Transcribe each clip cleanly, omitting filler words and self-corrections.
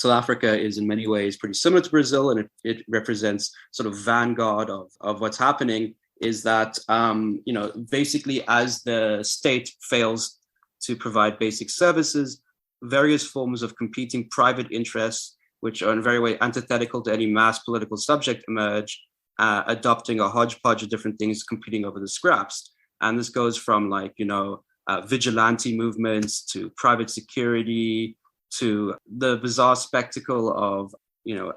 South Africa is in many ways pretty similar to Brazil, and it represents sort of vanguard of what's happening, is that, basically as the state fails to provide basic services, various forms of competing private interests, which are in a very way antithetical to any mass political subject, emerge, adopting a hodgepodge of different things, competing over the scraps. And this goes from vigilante movements to private security to the bizarre spectacle of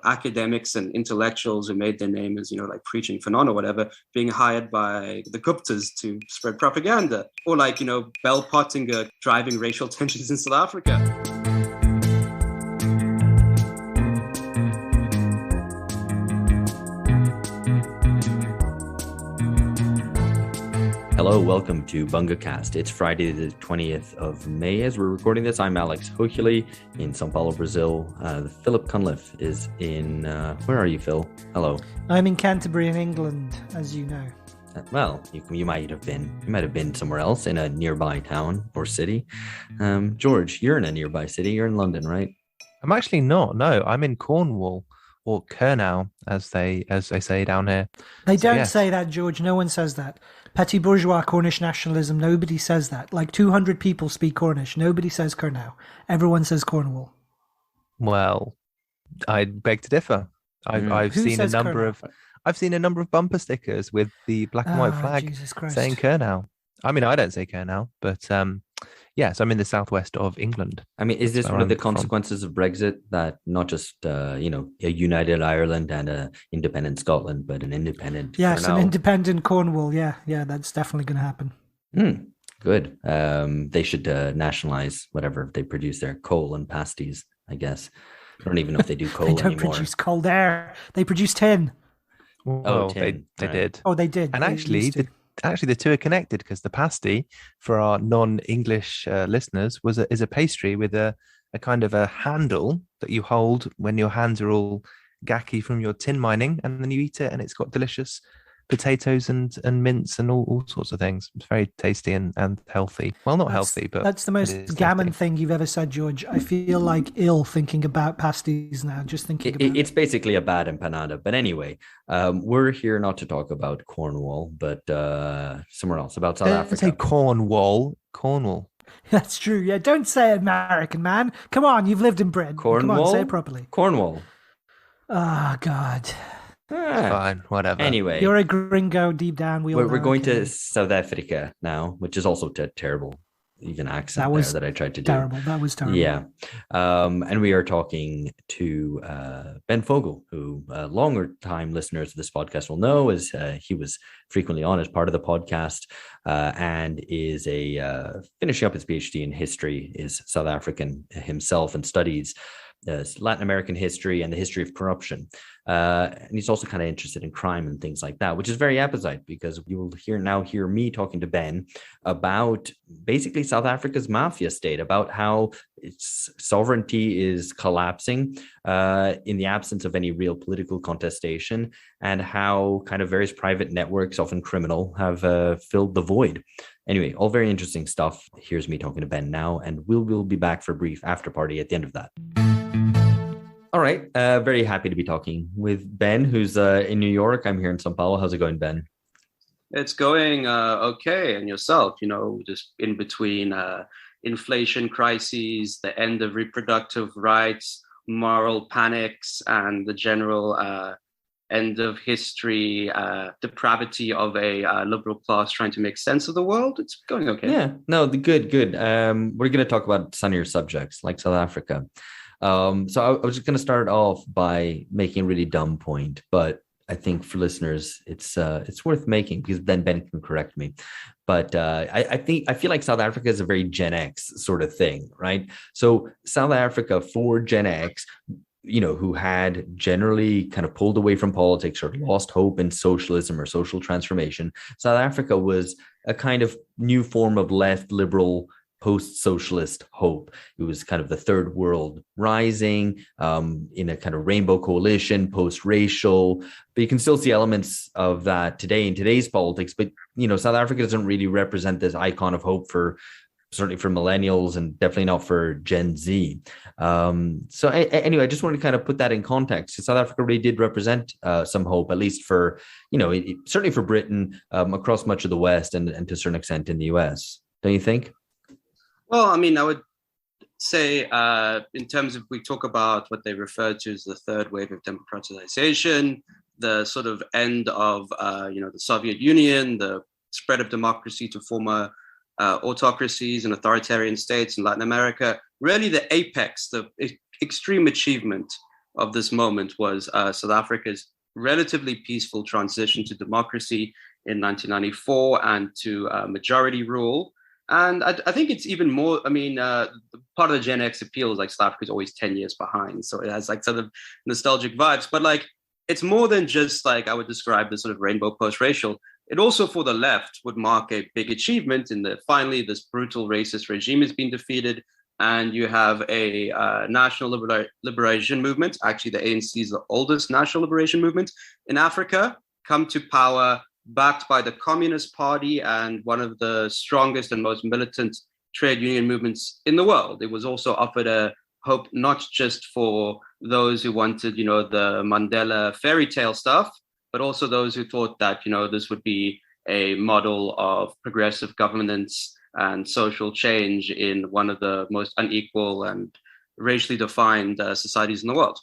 academics and intellectuals who made their name as like preaching Fanon or whatever, being hired by the Guptas to spread propaganda, or Bell Pottinger driving racial tensions in South Africa. Hello, welcome to BungaCast. It's Friday the 20th of May as we're recording this. I'm Alex Hochuli in São Paulo, Brazil. Philip Cunliffe is in... where are you, Phil? Hello. I'm in Canterbury in England, as you know. Well, you might have been somewhere else in a nearby town or city. George, you're in a nearby city. You're in London, right? I'm actually not. No, I'm in Cornwall, or Kurnow, as they say down here. They don't say that, George. No one says that. Petty bourgeois Cornish nationalism, nobody says that. Like 200 people speak Cornish. Nobody says Kurnow. Everyone says Cornwall. Well, I beg to differ. I've seen a number of bumper stickers with the black and white flag saying Kurnow. I mean, I don't say Kurnow, but yes, I'm in the southwest of England. I mean, is this one of the consequences of Brexit, that not just a united Ireland and a independent Scotland, but an independent an independent Cornwall. Yeah, that's definitely going to happen. Good. They should nationalize whatever they produce there, coal and pasties, I guess. I don't even know if they do coal anymore. They don't anymore. Produce coal there. They produce tin. Tin. They did. Oh, they did. And actually, the two are connected, because the pasty, for our non-English listeners, is a pastry with a kind of a handle that you hold when your hands are all gacky from your tin mining, and then you eat it, and it's got delicious potatoes and mince and all sorts of things. It's very tasty and healthy. Well, not healthy, but that's the most gammon thing you've ever said, George. I feel like ill thinking about pasties now, just thinking about it's basically a bad empanada. But anyway, we're here not to talk about Cornwall, but somewhere else, about South Africa. Say Cornwall. That's true. Yeah, don't say American, man. Come on, you've lived in Britain. Cornwall? Come on, say it properly. Cornwall. Oh, God. Fine, whatever. Anyway, you're a gringo deep down. We're going to South Africa now, which is also a terrible even accent that I tried to do. That was terrible. Yeah. And we are talking to Ben Fogel, who longer time listeners of this podcast will know, as he was frequently on as part of the podcast, and is finishing up his PhD in history, is South African himself, and studies Latin American history and the history of corruption. And he's also kind of interested in crime and things like that, which is very apposite, because you will hear me talking to Ben about basically South Africa's mafia state, about how its sovereignty is collapsing in the absence of any real political contestation, and how kind of various private networks, often criminal, have filled the void. Anyway, all very interesting stuff. Here's me talking to Ben now, and we'll be back for a brief after party at the end of that. All right. Very happy to be talking with Ben, who's in New York. I'm here in São Paulo. How's it going, Ben? It's going okay. And yourself, just in between inflation crises, the end of reproductive rights, moral panics, and the general end of history, depravity of a liberal class trying to make sense of the world. It's going okay. Yeah, no, good. We're going to talk about sunnier subjects like South Africa. So I was just going to start off by making a really dumb point, but I think for listeners, it's worth making, because then Ben can correct me. But I feel like South Africa is a very Gen X sort of thing, right? So South Africa for Gen X, who had generally kind of pulled away from politics or lost hope in socialism or social transformation, South Africa was a kind of new form of left liberal post-socialist hope. It was kind of the third world rising in a kind of rainbow coalition, post-racial, but you can still see elements of that today in today's politics. But, South Africa doesn't really represent this icon of hope for certainly for millennials and definitely not for Gen Z. Anyway, I just wanted to kind of put that in context. South Africa really did represent some hope, at least for, certainly for Britain, across much of the West and to a certain extent in the US. Don't you think? Well, I mean, I would say in terms of, we talk about what they refer to as the third wave of democratization, the sort of end of, the Soviet Union, the spread of democracy to former autocracies and authoritarian states in Latin America. Really, the apex, the extreme achievement of this moment was South Africa's relatively peaceful transition to democracy in 1994 and to majority rule. And I think it's even more, part of the Gen X appeal is like South Africa is always 10 years behind. So it has like sort of nostalgic vibes, but like, it's more than just like, I would describe the sort of rainbow post-racial. It also, for the left, would mark a big achievement in that finally this brutal racist regime has been defeated, and you have a national liberation movement. Actually, the ANC is the oldest national liberation movement in Africa, come to power, backed by the Communist Party and one of the strongest and most militant trade union movements in the world. It was also offered a hope not just for those who wanted, the Mandela fairy tale stuff, but also those who thought that, this would be a model of progressive governance and social change in one of the most unequal and racially defined societies in the world.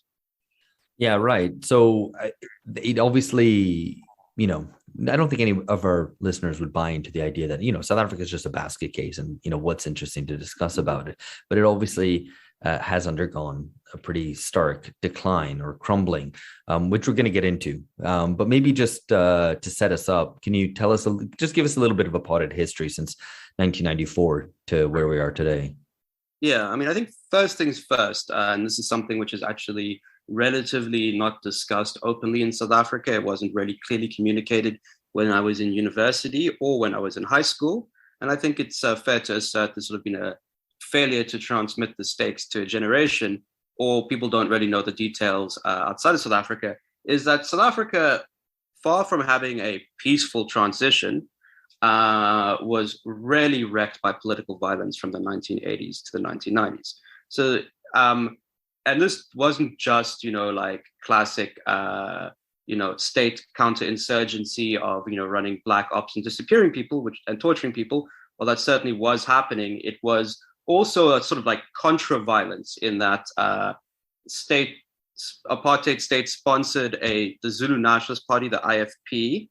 Yeah, right. So it obviously, I don't think any of our listeners would buy into the idea that, South Africa is just a basket case and, what's interesting to discuss about it. But it obviously has undergone a pretty stark decline or crumbling, which we're going to get into. But maybe just to set us up, can you tell us, just give us a little bit of a potted history since 1994 to where we are today? Yeah, I think first things first, and this is something which is actually relatively not discussed openly in South Africa. It wasn't really clearly communicated when I was in university or when I was in high school. And I think it's fair to assert there's sort of been a failure to transmit the stakes to a generation, or people don't really know the details outside of South Africa, is that South Africa, far from having a peaceful transition, was really wrecked by political violence from the 1980s to the 1990s. So, and this wasn't just, like classic, state counterinsurgency of, running black ops and disappearing people and torturing people. Well, that certainly was happening. It was also a sort of like contra violence in that apartheid state sponsored the Zulu Nationalist Party, the IFP,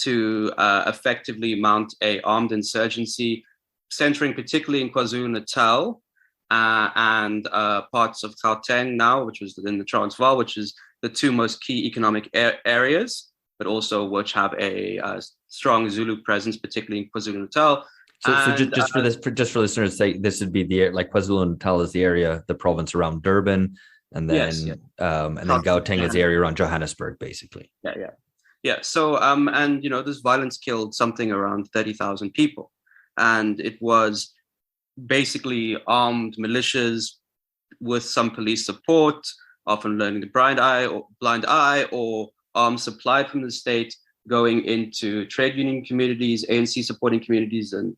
to effectively mount a armed insurgency, centering particularly in KwaZulu-Natal and parts of Gauteng now, which was in the Transvaal, which is the two most key economic areas, but also which have a strong Zulu presence, particularly in KwaZulu-Natal. So just for listeners' sake, this would be KwaZulu-Natal is the area, the province around Durban, and then yes, yeah. And then Gauteng is the area around Johannesburg, basically. Yeah. So this violence killed something around 30,000 people, and it was basically armed militias with some police support, often learning the blind eye, or arms supplied from the state going into trade union communities, ANC supporting communities, and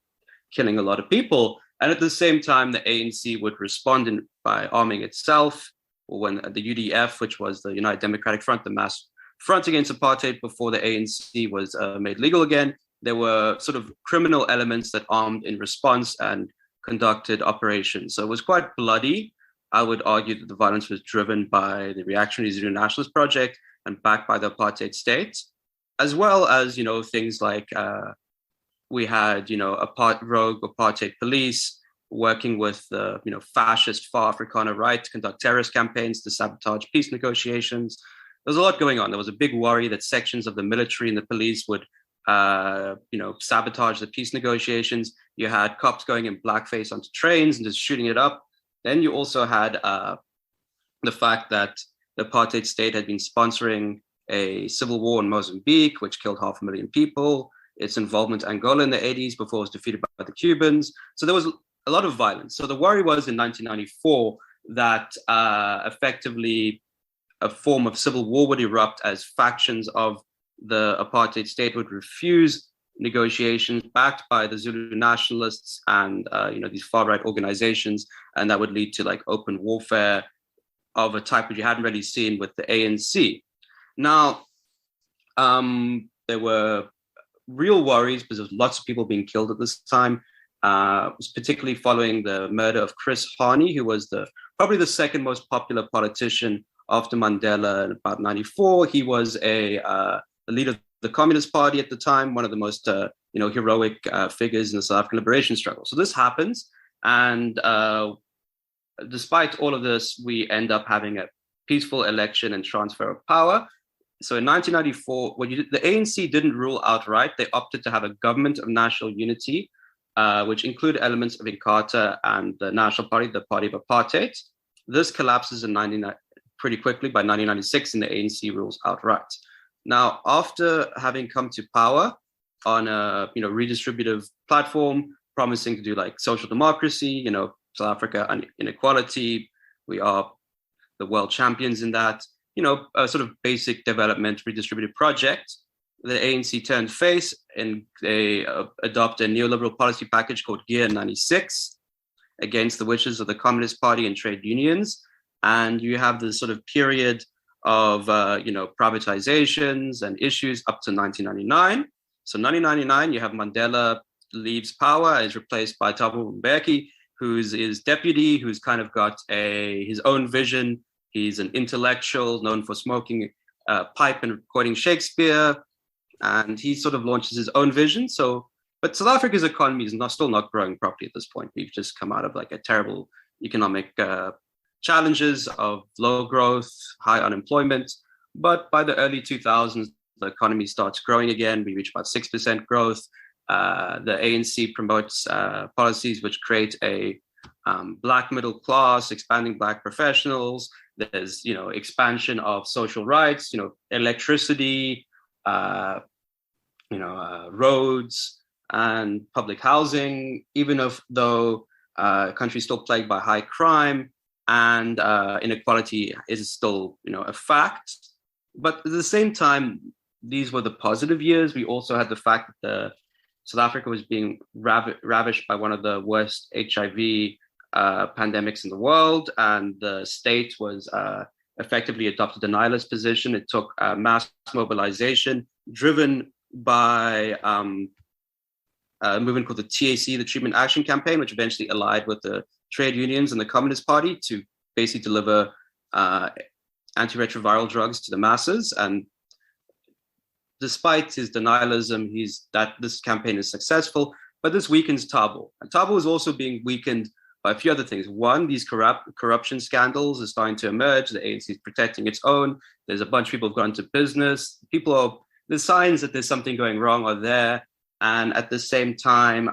killing a lot of people. And at the same time, the ANC would respond by arming itself, or when the UDF, which was the United Democratic Front, the mass front against apartheid before the ANC was made legal again, there were sort of criminal elements that armed in response and conducted operations. So it was quite bloody. I would argue that the violence was driven by the Reactionary Zulu Nationalist Project and backed by the apartheid state, as well as, things like we had, rogue apartheid police working with the, fascist Far Afrikaner right to conduct terrorist campaigns to sabotage peace negotiations. There was a lot going on. There was a big worry that sections of the military and the police would, sabotage the peace negotiations. You had cops going in blackface onto trains and just shooting it up. Then you also had the fact that the apartheid state had been sponsoring a civil war in Mozambique, which killed 500,000 people. Its involvement in Angola in the 80s before it was defeated by the Cubans. So there was a lot of violence. So the worry was in 1994 that effectively a form of civil war would erupt as factions of the apartheid state would refuse negotiations backed by the Zulu nationalists and these far-right organizations, and that would lead to like open warfare of a type that you hadn't really seen with the ANC. Now, there were real worries because there was lots of people being killed at this time. It was particularly following the murder of Chris Hani, who was probably the second most popular politician after Mandela in about 94. He was the leader of the Communist Party at the time, one of the most heroic figures in the South African liberation struggle. So this happens, and despite all of this, we end up having a peaceful election and transfer of power. So in 1994, the ANC didn't rule outright. They opted to have a government of national unity, which included elements of Inkatha and the National Party, the party of apartheid. This collapses pretty quickly by 1996, and the ANC rules outright. Now, after having come to power on a redistributive platform, promising to do like social democracy, South Africa and inequality, we are the world champions in that, a sort of basic development redistributive project. The ANC turned face and they adopt a neoliberal policy package called Gear 96 against the wishes of the Communist Party and trade unions. And you have this sort of period of, privatizations and issues up to 1999. So 1999, you have Mandela leaves power, is replaced by Thabo Mbeki, who's his deputy, who's kind of got his own vision. He's an intellectual known for smoking pipe and quoting Shakespeare. And he sort of launches his own vision. But South Africa's economy is still not growing properly at this point. We've just come out of like a terrible economic challenges of low growth, high unemployment. But by the early 2000s, the economy starts growing again. We reach about 6% growth. The ANC promotes policies which create a Black middle class, expanding Black professionals. There's, expansion of social rights, electricity, roads and public housing, even though country is still plagued by high crime and inequality is still, a fact. But at the same time, these were the positive years. We also had the fact that South Africa was being ravished by one of the worst HIV pandemics in the world, and the state was effectively adopted a nihilist position. It took mass mobilization driven by a movement called the TAC, the Treatment Action Campaign, which eventually allied with the trade unions and the Communist Party to basically deliver antiretroviral drugs to the masses. And despite his denialism, this campaign is successful, but this weakens Thabo. And Thabo is also being weakened by a few other things. One, these corruption scandals are starting to emerge. The ANC is protecting its own. There's a bunch of people who've gone into business. The signs that there's something going wrong are there. And at the same time,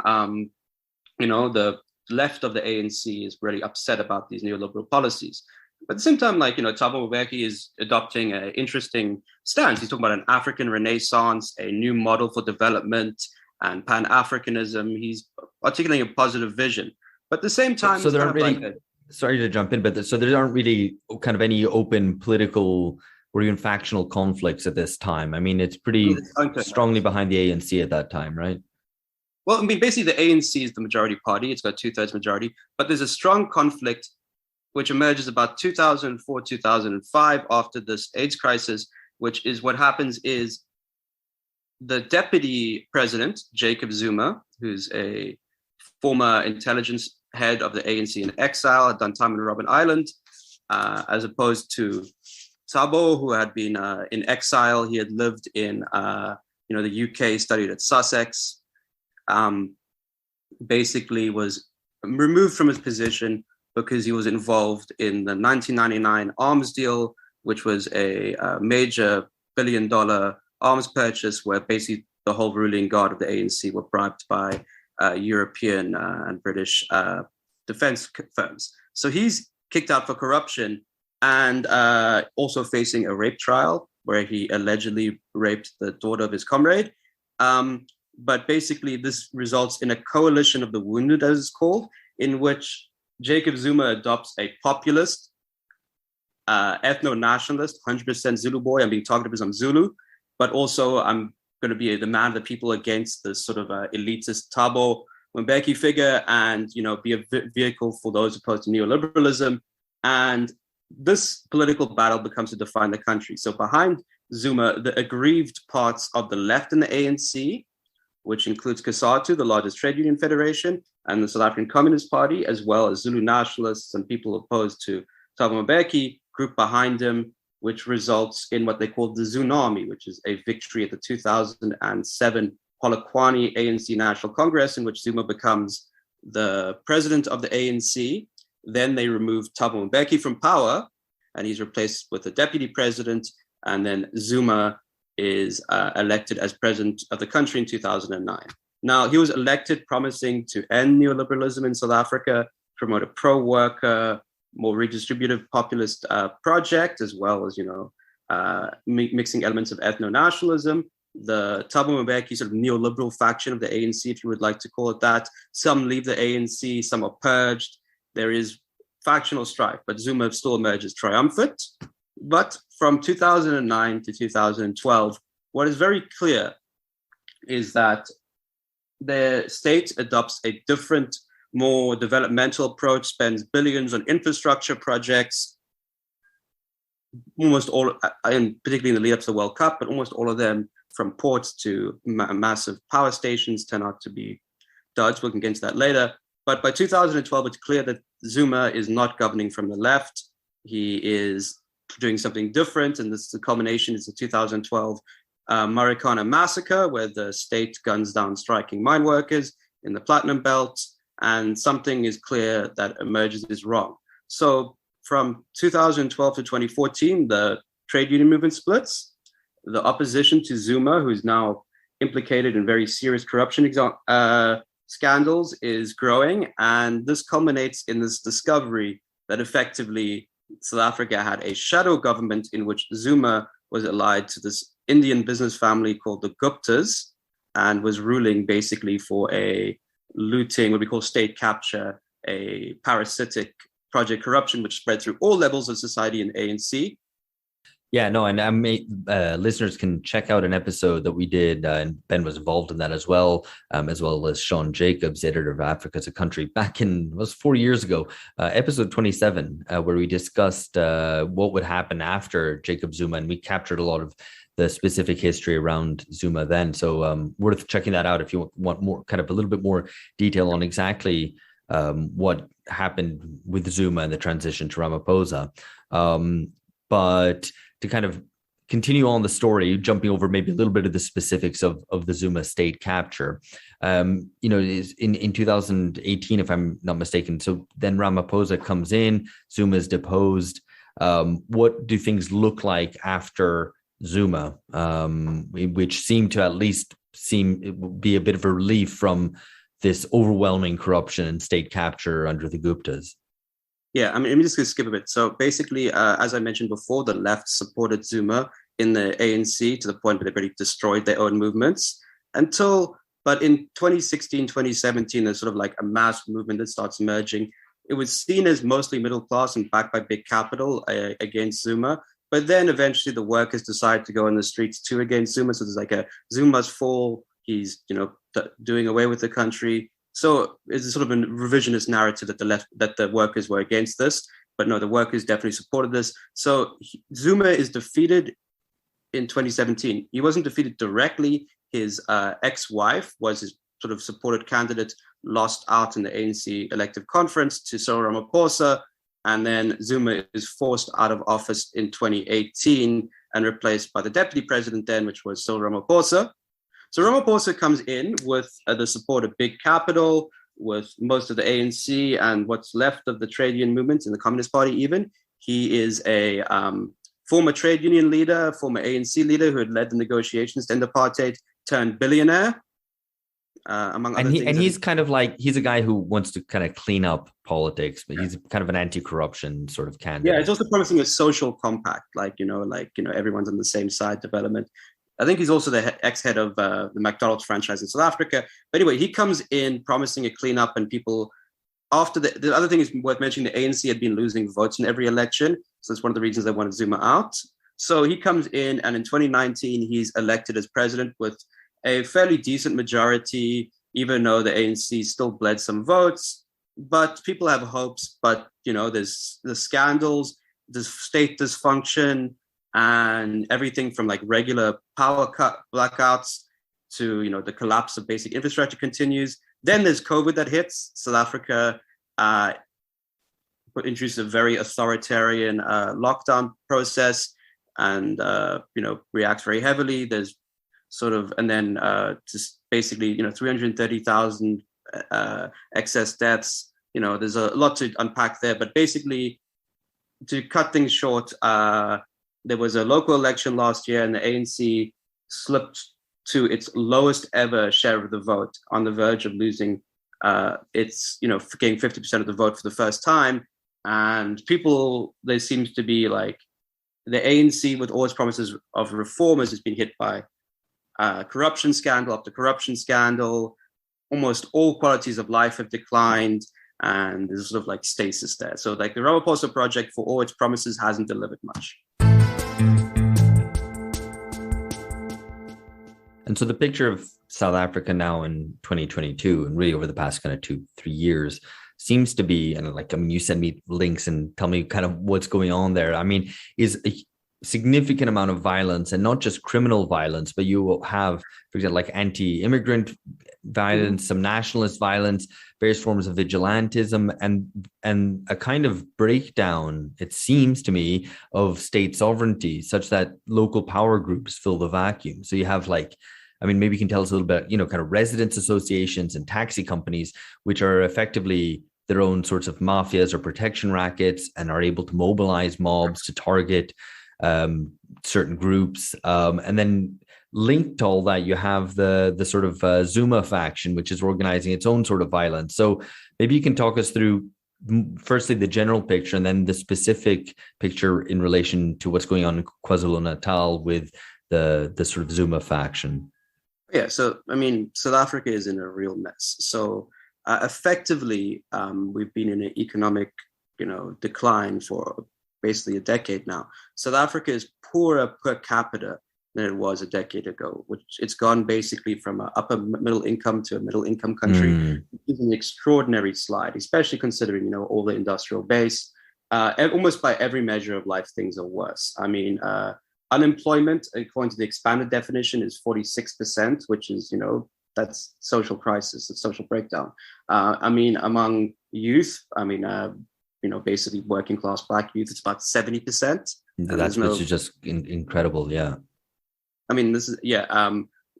the left of the ANC is really upset about these neoliberal policies. But at the same time, Thabo Mbeki is adopting an interesting stance. He's talking about an African Renaissance, a new model for development and Pan-Africanism. He's articulating a positive vision. But at the same time, so there aren't really, sorry to jump in, but so there aren't really kind of any open political or even factional conflicts at this time. I mean, it's pretty strongly behind the ANC at that time, right? Well, I mean, basically the ANC is the majority party. It's got 2/3 majority, but there's a strong conflict which emerges about 2004, 2005 after this AIDS crisis, which is what happens is the deputy president, Jacob Zuma, who's a former intelligence head of the ANC in exile, had done time in Robben Island, as opposed to Thabo, who had been in exile. He had lived in the UK, studied at Sussex, basically was removed from his position because he was involved in the 1999 arms deal, which was a major billion-dollar arms purchase where basically the whole ruling guard of the ANC were bribed by European and British defense firms. So he's kicked out for corruption and also facing a rape trial where he allegedly raped the daughter of his comrade. But basically this results in a coalition of the wounded, as it's called, in which Jacob Zuma adopts a populist, ethno-nationalist, 100% Zulu boy. I'm being targeted because I'm Zulu, but also I'm going to be the man of the people against this sort of elitist Thabo Mbeki figure, and be a vehicle for those opposed to neoliberalism. And this political battle becomes to define the country. So behind Zuma, the aggrieved parts of the left in the ANC, which includes COSATU, the largest trade union federation, and the South African Communist Party, as well as Zulu nationalists and people opposed to Thabo Mbeki, group behind him, which results in what they call the Tsunami, which is a victory at the 2007 Polokwane ANC National Congress, in which Zuma becomes the president of the ANC. Then they remove Thabo Mbeki from power, and he's replaced with a deputy president. And then Zuma is elected as president of the country in 2009. Now, he was elected promising to end neoliberalism in South Africa, promote a pro-worker, more redistributive populist project, as well as, mixing elements of ethno-nationalism. The Thabo Mbeki sort of neoliberal faction of the ANC, if you would like to call it that. Some leave the ANC, some are purged. There is factional strife, but Zuma still emerges triumphant. But from 2009 to 2012, what is very clear is that the state adopts a different, more developmental approach, spends billions on infrastructure projects, almost all, and particularly in the lead up to the World Cup, but almost all of them, from ports to massive power stations, turn out to be duds. We can get into that later. But by 2012, it's clear that Zuma is not governing from the left. He is doing something different, and the culmination is the 2012 Marikana massacre, where the state guns down striking mine workers in the Platinum Belt, and something is clear that emerges is wrong. So from 2012 to 2014, the trade union movement splits. The opposition to Zuma, who is now implicated in very serious corruption scandals, is growing, and this culminates in this discovery that effectively South Africa had a shadow government in which Zuma was allied to this Indian business family called the Guptas, and was ruling basically for a looting, what we call state capture, a parasitic project corruption, which spread through all levels of society in ANC. Yeah, no, and listeners can check out an episode that we did, and Ben was involved in that as well as Sean Jacobs, editor of Africa as a Country, back in, it was 4 years ago, episode 27, where we discussed what would happen after Jacob Zuma, and we captured a lot of the specific history around Zuma then. So worth checking that out if you want more, kind of a little bit more detail on exactly what happened with Zuma and the transition to Ramaphosa. But to kind of continue on the story, jumping over maybe a little bit of the specifics of the Zuma state capture, is in 2018, if I'm not mistaken. So then Ramaphosa comes in, Zuma is deposed. What do things look like after Zuma, which seemed to at least be a bit of a relief from this overwhelming corruption and state capture under the Guptas? Yeah, I mean, I'm just going to skip a bit. So basically, as I mentioned before, the left supported Zuma in the ANC to the point where they pretty destroyed their own movements but in 2016, 2017, there's sort of like a mass movement that starts emerging. It was seen as mostly middle class and backed by big capital against Zuma. But then eventually the workers decide to go in the streets too against Zuma. So there's like a Zuma's fall. He's, doing away with the country. So it's a sort of a revisionist narrative that the workers were against this, but no, the workers definitely supported this. So Zuma is defeated in 2017. He wasn't defeated directly. His ex-wife was his sort of supported candidate, lost out in the ANC elective conference to Cyril Ramaphosa, and then Zuma is forced out of office in 2018 and replaced by the deputy president then, which was Cyril Ramaphosa. So Ramaphosa comes in with the support of big capital, with most of the ANC and what's left of the trade union movement in the Communist Party even. He is a former trade union leader, former ANC leader who had led the negotiations to end apartheid, turned billionaire, among other things. And he's kind of like, he's a guy who wants to kind of clean up politics, but he's kind of an anti-corruption sort of candidate. Yeah, it's also promising a social compact, everyone's on the same side development. I think he's also the ex-head of the McDonald's franchise in South Africa. But anyway, he comes in promising a cleanup, and people, after the other thing is worth mentioning, the ANC had been losing votes in every election. So that's one of the reasons they wanted Zuma out. So he comes in, and in 2019, he's elected as president with a fairly decent majority, even though the ANC still bled some votes. But people have hopes. But, there's the scandals, the state dysfunction, and everything from like regular power cut blackouts to, the collapse of basic infrastructure continues. Then there's COVID that hits. South Africa introduced a very authoritarian lockdown process and, reacts very heavily. There's and then just basically, 330,000 excess deaths. There's a lot to unpack there, but basically, to cut things short, there was a local election last year, and the ANC slipped to its lowest ever share of the vote, on the verge of losing its, getting 50% of the vote for the first time. And people, there seems to be like the ANC, with all its promises of reformers, has been hit by corruption scandal after corruption scandal. Almost all qualities of life have declined, and there's sort of like stasis there. So like the Ramaphosa project, for all its promises, hasn't delivered much. And so the picture of South Africa now in 2022, and really over the past kind of 2-3 years, seems to be, and you send me links and tell me kind of what's going on there. Is a significant amount of violence, and not just criminal violence, but you will have, for example, like anti-immigrant violence, some nationalist violence, various forms of vigilantism, and a kind of breakdown, it seems to me, of state sovereignty, such that local power groups fill the vacuum. So you have maybe you can tell us a little bit, kind of residents associations and taxi companies, which are effectively their own sorts of mafias or protection rackets, and are able to mobilize mobs to target certain groups. And then linked to all that, you have the sort of Zuma faction, which is organizing its own sort of violence. So maybe you can talk us through, firstly, the general picture, and then the specific picture in relation to what's going on in KwaZulu-Natal with the sort of Zuma faction. Yeah, so South Africa is in a real mess. So effectively, we've been in an economic, decline for basically a decade now. South Africa is poorer per capita than it was a decade ago, which it's gone basically from an upper middle income to a middle income country. It's an extraordinary slide, especially considering, all the industrial base. Almost by every measure of life, things are worse. Unemployment, according to the expanded definition, is 46%, which is, that's social crisis, it's social breakdown. Among youth, basically working class Black youth, it's about 70%. Which is just incredible, yeah.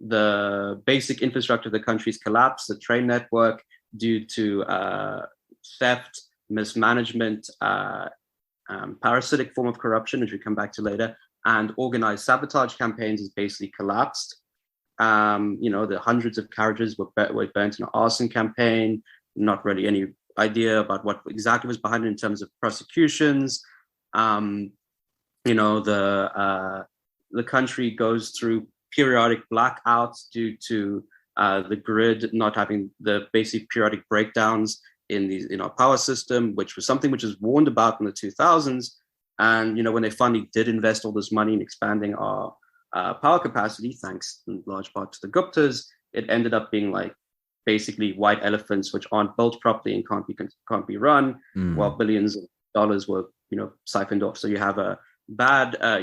The basic infrastructure of the country's collapsed, the train network, due to theft, mismanagement, parasitic form of corruption, which we come back to later, and organized sabotage campaigns, has basically collapsed. The hundreds of carriages were burnt in an arson campaign. Not really any idea about what exactly was behind it in terms of prosecutions. The country goes through periodic blackouts due to the grid not having the basic periodic breakdowns in our power system, which was something which was warned about in the 2000s. And, when they finally did invest all this money in expanding our power capacity, thanks in large part to the Guptas, it ended up being like basically white elephants, which aren't built properly and can't be run, while billions of dollars were, siphoned off. So you have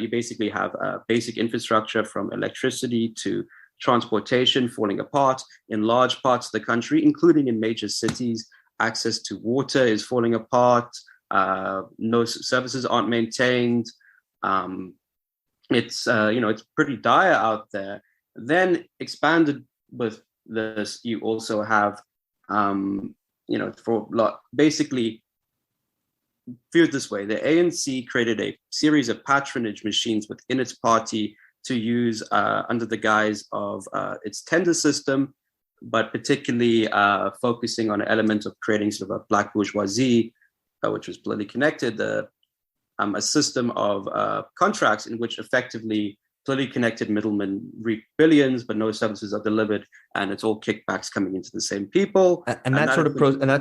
you basically have basic infrastructure from electricity to transportation falling apart in large parts of the country, including in major cities. Access to water is falling apart. No services aren't maintained. It's pretty dire out there. Then expanded with this, you also have basically, viewed this way, the ANC created a series of patronage machines within its party to use under the guise of its tender system, but particularly focusing on an element of creating sort of a black bourgeoisie, which was politically connected, a system of contracts in which effectively politically connected middlemen reap billions, but no services are delivered, and it's all kickbacks coming into the same people. And that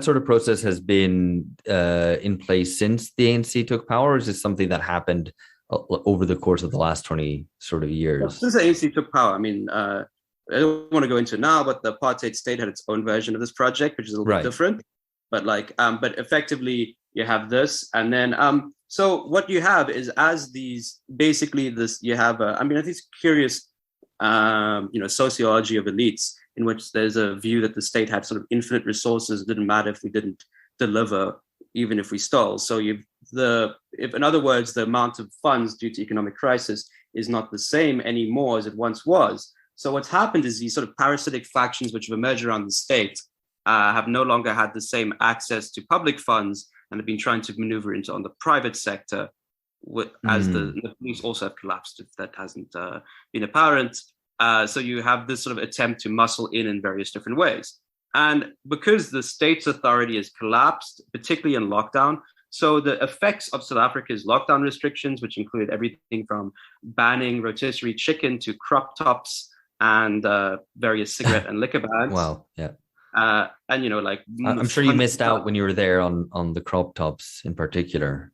sort of process has been in place since the ANC took power. Or is this something that happened over the course of the last 20 sort of years? Since the ANC took power, I don't want to go into it now, but the apartheid state had its own version of this project, which is a little bit different. But but effectively you have this, and then so what you have is as these basically this you have I think it's curious sociology of elites in which there's a view that the state had sort of infinite resources. It didn't matter if we didn't deliver, even if we stole. So if in other words, the amount of funds due to economic crisis is not the same anymore as it once was. So what's happened is these sort of parasitic factions which have emerged around the state have no longer had the same access to public funds and have been trying to maneuver into on the private sector, as the police also have collapsed, if that hasn't been apparent. So you have this sort of attempt to muscle in various different ways. And because the state's authority has collapsed, particularly in lockdown, so the effects of South Africa's lockdown restrictions, which included everything from banning rotisserie chicken to crop tops and various cigarette and liquor bans. Wow, yeah. And I'm sure you missed out when you were there on the crop tops in particular.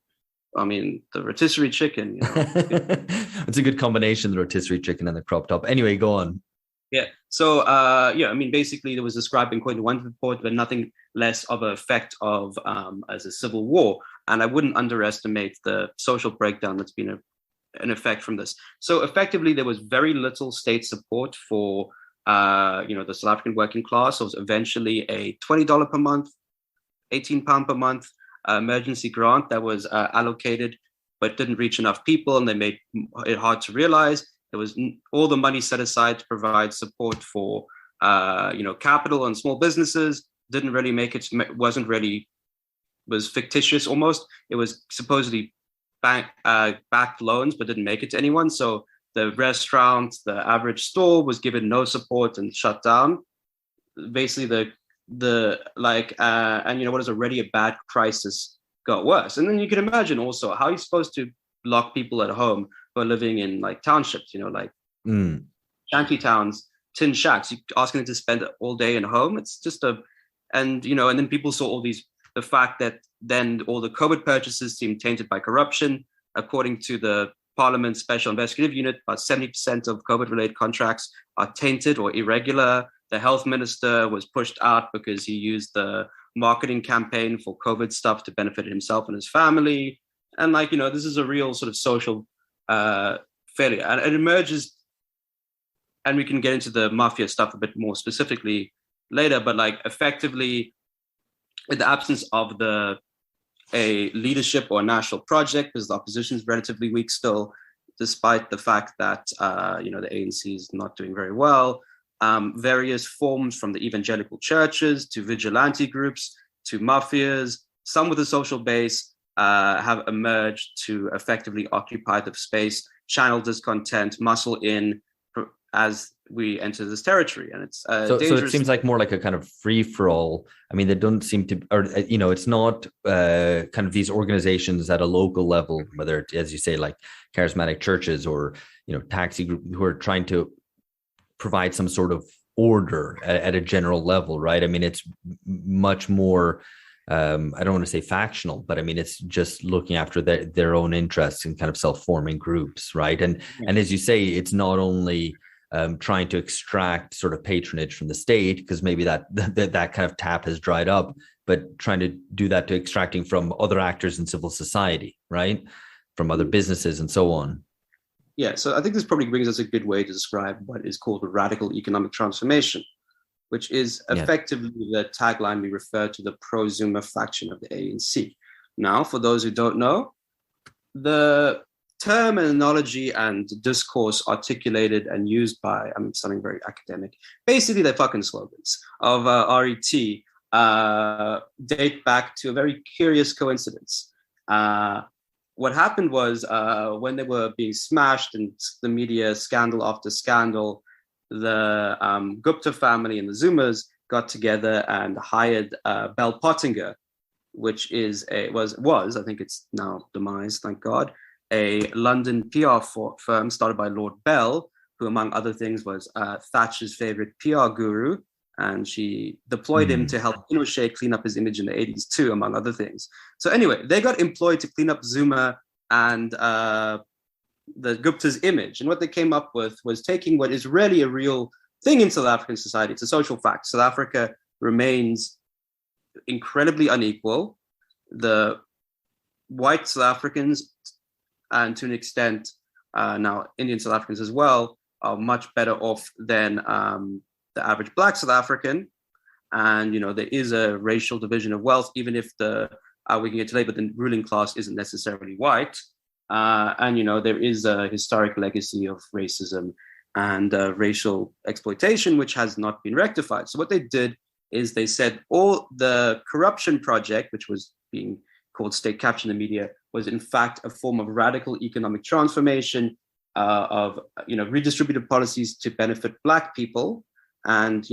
I mean, the rotisserie chicken. It's a good combination, the rotisserie chicken and the crop top. Anyway, go on. Yeah. So, basically, there was described in one report, but nothing less of an effect of as a civil war. And I wouldn't underestimate the social breakdown that's been an effect from this. So, effectively, there was very little state support for, the South African working class. So it was eventually a $20 per month, £18 per month emergency grant that was allocated, but didn't reach enough people, and they made it hard to realize. There was all the money set aside to provide support for, capital and small businesses. Didn't really make it. Was fictitious almost. It was supposedly backed loans, but didn't make it to anyone. So the restaurant, the average store, was given no support and shut down. Basically, what is already a bad crisis got worse. And then you can imagine also how you're supposed to lock people at home who are living in townships, shanty towns, tin shacks. You're asking them to spend all day at home. It's just and then people saw the fact that then all the COVID purchases seemed tainted by corruption. According to the Parliament Special Investigative Unit, about 70% of COVID-related contracts are tainted or irregular. The health minister was pushed out because he used the marketing campaign for COVID stuff to benefit himself and his family. And this is a real sort of social failure. And it emerges, and we can get into the Mafia stuff a bit more specifically later, but effectively, in the absence of a leadership or a national project, because the opposition is relatively weak still, despite the fact that, the ANC is not doing very well. Various forms from the evangelical churches to vigilante groups to mafias, some with a social base, have emerged to effectively occupy the space, channel discontent, muscle in as we enter this territory. And it's so it seems like more like a kind of free-for-all. I mean, they don't seem to, or it's not kind of these organizations at a local level, whether it's, as you say, like charismatic churches or taxi group, who are trying to provide some sort of order at a general level, right? I mean, it's much more, I don't want to say factional, but I mean, it's just looking after their own interests and kind of self-forming groups, right? And as you say, it's not only trying to extract sort of patronage from the state, because maybe that kind of tap has dried up, but trying to do that to extracting from other actors in civil society, right? From other businesses and so on. Yeah, so I think this probably brings us a good way to describe what is called a radical economic transformation, which is effectively the tagline we refer to the pro-Zuma faction of the ANC. Now, for those who don't know, the terminology and discourse articulated and used by, I'm something very academic, basically they're fucking slogans of RET date back to a very curious coincidence. What happened was when they were being smashed in the media, scandal after scandal, the Gupta family and the Zumas got together and hired Bell Pottinger, which was, I think it's now demised, thank God, a London PR firm started by Lord Bell, who among other things was Thatcher's favorite PR guru. And she deployed him to help Pinochet clean up his image in the 80s too, among other things. So anyway, they got employed to clean up Zuma and the Gupta's image. And what they came up with was taking what is really a real thing in South African society. It's a social fact. South Africa remains incredibly unequal. The white South Africans, and to an extent now Indian South Africans as well, are much better off than the average Black South African. And, there is a racial division of wealth, even if we can get to later, but the ruling class isn't necessarily white. And, there is a historic legacy of racism and racial exploitation, which has not been rectified. So what they did is they said all the corruption project, which was being called state capture in the media, was in fact a form of radical economic transformation of redistributive policies to benefit Black people and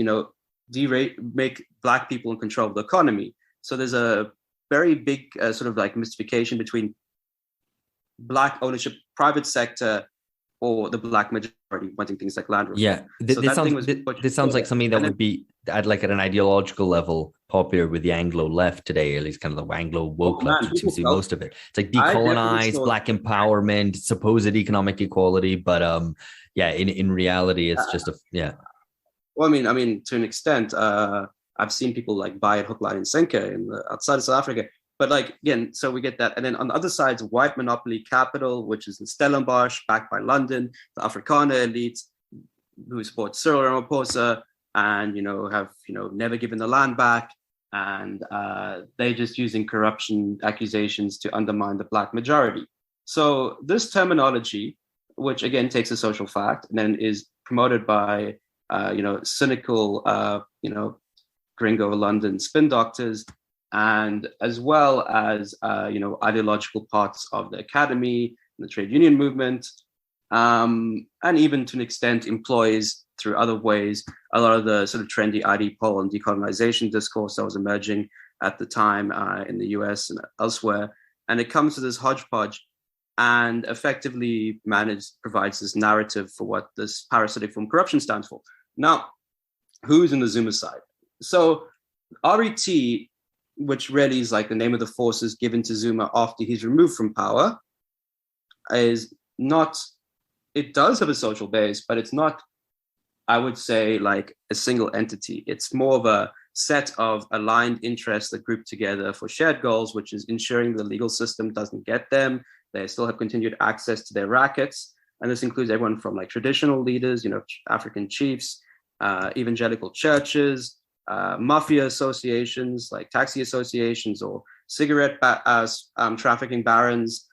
make Black people in control of the economy. So there's a very big sort of like mystification between Black ownership, private sector, or the Black majority wanting things like land reform. Yeah, this sounds like something that would be at an ideological level popular with the Anglo left today, at least kind of the Anglo woke left, which seems to be most of it. It's like decolonize, Black empowerment, supposed economic equality, but in reality, it's just Well, I mean, to an extent, I've seen people like buy it hook, line, and sinker outside of South Africa. But again, so we get that. And then on the other side, white monopoly capital, which is in Stellenbosch, backed by London, the Afrikaner elite, who support Cyril Ramaphosa and, have, never given the land back. And they're just using corruption accusations to undermine the Black majority. So this terminology, which again takes a social fact and then is promoted by, cynical, gringo London spin doctors, and as well as ideological parts of the academy, the trade union movement, and even to an extent employs through other ways a lot of the sort of trendy ID poll and decolonization discourse that was emerging at the time in the US and elsewhere. And it comes to this hodgepodge and effectively provides this narrative for what this parasitic form corruption stands for. Now, who's in the Zuma side? So RET, which really is like the name of the forces given to Zuma after he's removed from power, is not, it does have a social base, but it's not, I would say, like a single entity. It's more of a set of aligned interests that group together for shared goals, which is ensuring the legal system doesn't get them. They still have continued access to their rackets. And this includes everyone from like traditional leaders, African chiefs, evangelical churches, Mafia associations like taxi associations or cigarette trafficking barons,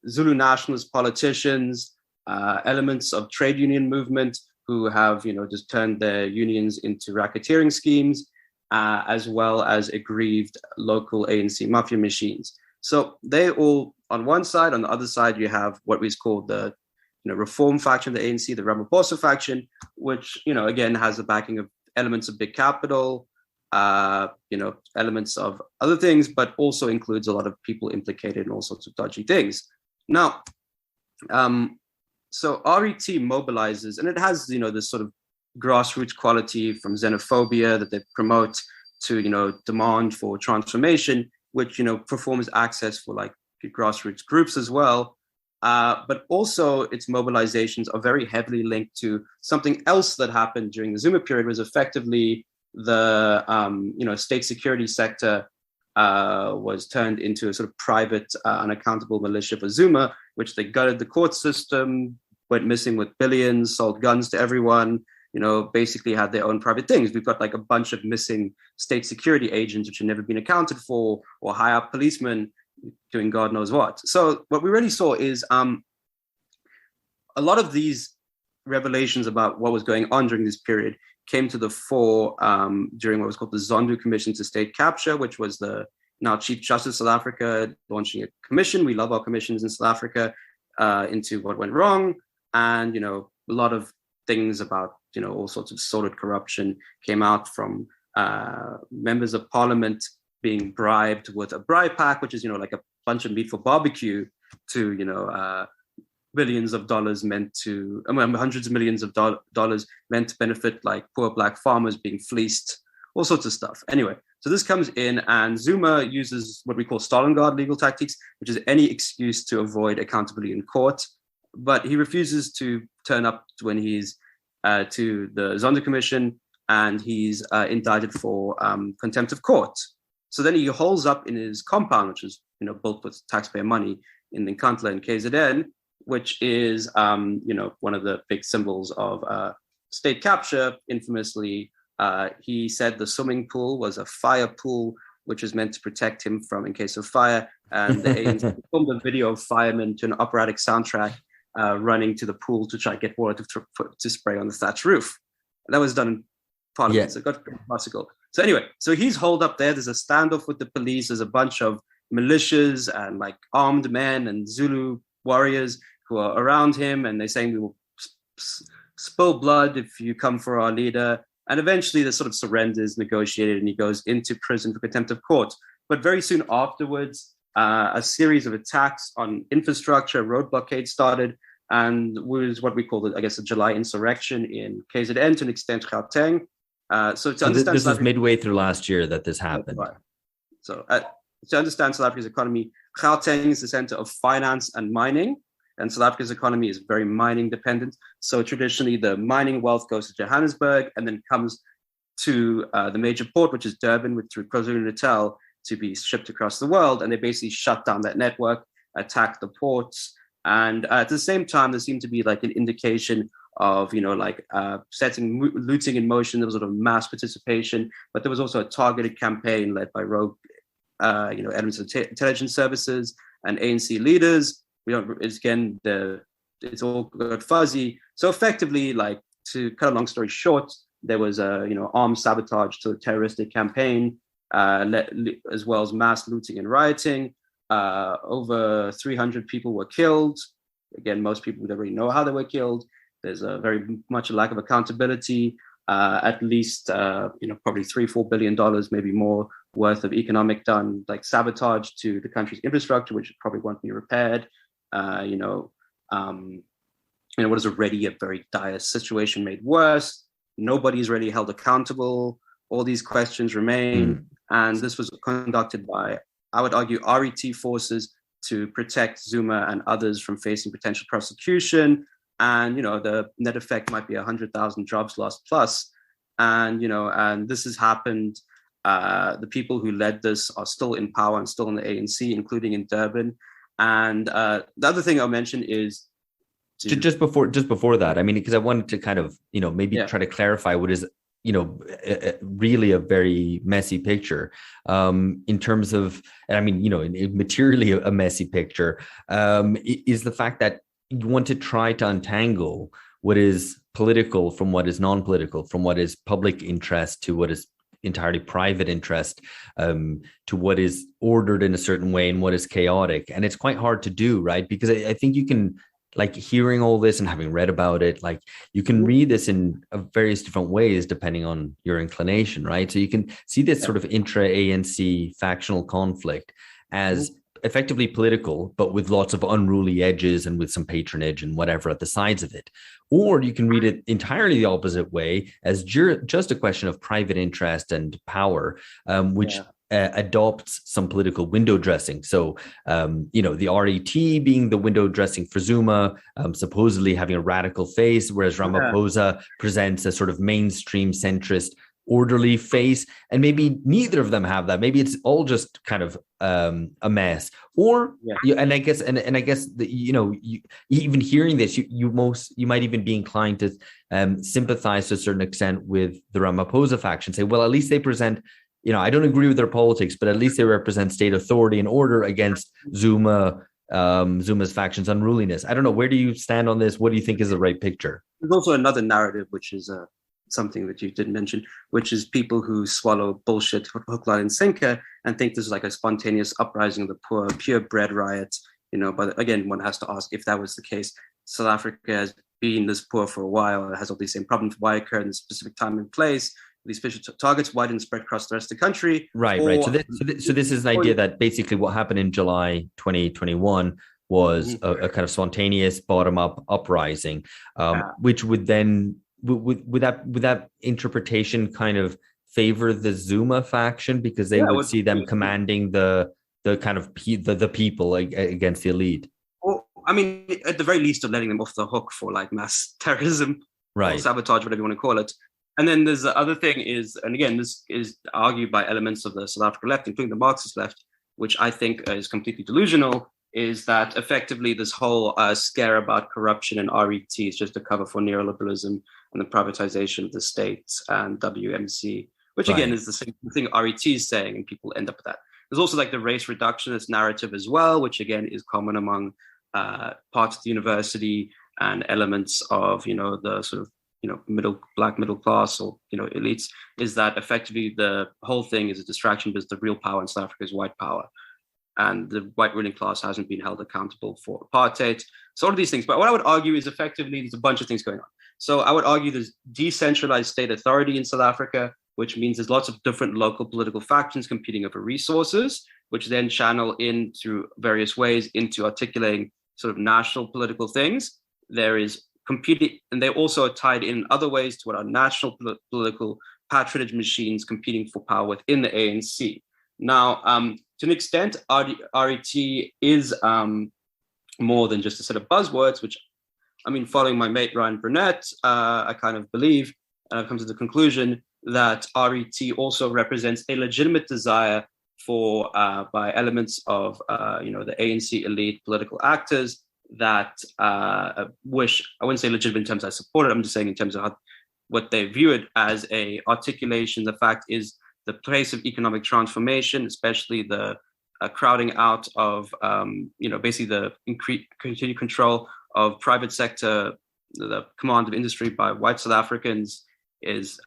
Zulu nationalist politicians, elements of trade union movement who have just turned their unions into racketeering schemes, as well as aggrieved local ANC mafia machines. So they all on one side. On the other side, you have what we call the reform faction of the ANC, the Ramaphosa faction, which, again, has the backing of elements of big capital, elements of other things, but also includes a lot of people implicated in all sorts of dodgy things. Now, so RET mobilizes, and it has, this sort of grassroots quality from xenophobia that they promote to, demand for transformation, which, performs access for like grassroots groups as well. But also its mobilizations are very heavily linked to something else that happened during the Zuma period, was effectively the state security sector was turned into a sort of private, unaccountable militia for Zuma, which they gutted the court system, went missing with billions, sold guns to everyone, basically had their own private things. We've got like a bunch of missing state security agents which have never been accounted for, or high up policemen doing God knows what. So what we really saw is a lot of these revelations about what was going on during this period came to the fore during what was called the Zondo Commission to State Capture, which was the now Chief Justice of South Africa launching a commission. We love our commissions in South Africa into what went wrong. And, a lot of things about, all sorts of sordid corruption came out from members of parliament being bribed with a bribe pack, which is, like a bunch of meat for barbecue, to, billions of dollars meant to, hundreds of millions of dollars meant to benefit like poor Black farmers being fleeced, all sorts of stuff. Anyway, so this comes in, and Zuma uses what we call Stalin-Guard legal tactics, which is any excuse to avoid accountability in court. But he refuses to turn up when he's to the Sonderkommission, and he's indicted for contempt of court. So then he holds up in his compound, which is built with taxpayer money in Nkandla in KZN, which is one of the big symbols of state capture. Infamously, he said the swimming pool was a fire pool, which is meant to protect him from in case of fire. And they filmed a video of firemen to an operatic soundtrack running to the pool to try to get water to spray on the thatch roof. And that was done in Parliament, so it got pretty classical. So anyway, so he's holed up there. There's a standoff with the police. There's a bunch of militias and like armed men and Zulu warriors who are around him, and they're saying we will spill blood if you come for our leader. And eventually the sort of surrenders, negotiated, and he goes into prison for contempt of court. But very soon afterwards, a series of attacks on infrastructure, road blockade started, and was what we call, I guess, a July insurrection in KZN, to an extent Gauteng. So to understand, this was midway through last year that this happened. Right. So to understand South Africa's economy, Gauteng is the center of finance and mining, and South Africa's economy is very mining dependent. So traditionally, the mining wealth goes to Johannesburg and then comes to the major port, which is Durban, through KwaZulu-Natal, to be shipped across the world. And they basically shut down that network, attack the ports. And at the same time, there seemed to be like an indication of, setting looting in motion. There was sort of mass participation, but there was also a targeted campaign led by rogue, elements of intelligence services and ANC leaders. It's all got fuzzy. So effectively, like, to cut a long story short, there was armed sabotage to a terroristic campaign, as well as mass looting and rioting. Over 300 people were killed. Again, most people don't really know how they were killed. There's a very much a lack of accountability. At least, probably $3-4 billion, maybe more, worth of economic sabotage to the country's infrastructure, which probably won't be repaired. What is already a very dire situation made worse. Nobody's really held accountable. All these questions remain. And this was conducted by, I would argue, RET forces to protect Zuma and others from facing potential prosecution. And, the net effect might be 100,000 jobs lost plus. And, and this has happened. The people who led this are still in power and still in the ANC, including in Durban. And the other thing I'll mention is just before that, I mean, because I wanted to kind of, try to clarify what is, really a very messy picture in terms of, and I mean, materially a messy picture, is the fact that you want to try to untangle what is political from what is non-political, from what is public interest to what is entirely private interest, to what is ordered in a certain way and what is chaotic. And it's quite hard to do, right? Because I think you can, like, hearing all this and having read about it, like, you can read this in various different ways depending on your inclination, right? So you can see this sort of intra-ANC factional conflict as effectively political, but with lots of unruly edges and with some patronage and whatever at the sides of it. Or you can read it entirely the opposite way as just a question of private interest and power, which adopts some political window dressing. So, the RET being the window dressing for Zuma, supposedly having a radical face, whereas Ramaphosa presents a sort of mainstream centrist orderly face, and maybe neither of them have that. Maybe it's all just kind of a mess. Or and I guess you even hearing this, you might even be inclined to sympathize to a certain extent with the Ramaphosa faction. Say, well, at least they present, I don't agree with their politics, but at least they represent state authority and order against Zuma's faction's unruliness. I don't know. Where do you stand on this? What do you think is the right picture? There's also another narrative, which is something that you didn't mention, which is people who swallow bullshit hook, line, and sinker and think this is like a spontaneous uprising of the poor, purebred riot. But again, one has to ask, if that was the case, South Africa has been this poor for a while. It has all these same problems. Why occur in a specific time and place? These special targets, why didn't spread across the rest of the country? Right. So this is an idea that basically what happened in July 2021 was a kind of spontaneous bottom-up uprising, which would then, would that interpretation kind of favor the Zuma faction, because they would see them commanding the kind of the people against the elite? I mean, at the very least, of letting them off the hook for like mass terrorism, or sabotage, whatever you want to call it. And then there's the other thing is, and again, this is argued by elements of the South African left, including the Marxist left, which I think is completely delusional, is that effectively this whole scare about corruption and RET is just a cover for neoliberalism and the privatization of the state and WMC, which again is the same thing RET is saying, and people end up with that. There's also like the race reductionist narrative as well, which again is common among parts of the university and elements of, the sort of, black middle class or, elites, is that effectively the whole thing is a distraction because the real power in South Africa is white power. And the white ruling class hasn't been held accountable for apartheid. So all of these things. But what I would argue is effectively there's a bunch of things going on. So I would argue there's decentralized state authority in South Africa, which means there's lots of different local political factions competing over resources, which then channel in through various ways into articulating sort of national political things. There is competing, and they also are tied in other ways to what are national political patronage machines competing for power within the ANC. Now, to an extent, RET is more than just a set of buzzwords, which, I mean, following my mate Ryan Burnett, I kind of believe, and I've come to the conclusion that RET also represents a legitimate desire for, by elements of, the ANC elite political actors that wish, I wouldn't say legitimate in terms I support it, I'm just saying in terms of what they view it as a articulation. The fact is the place of economic transformation, especially the crowding out of, basically the continued control of private sector, the command of industry by white South Africans is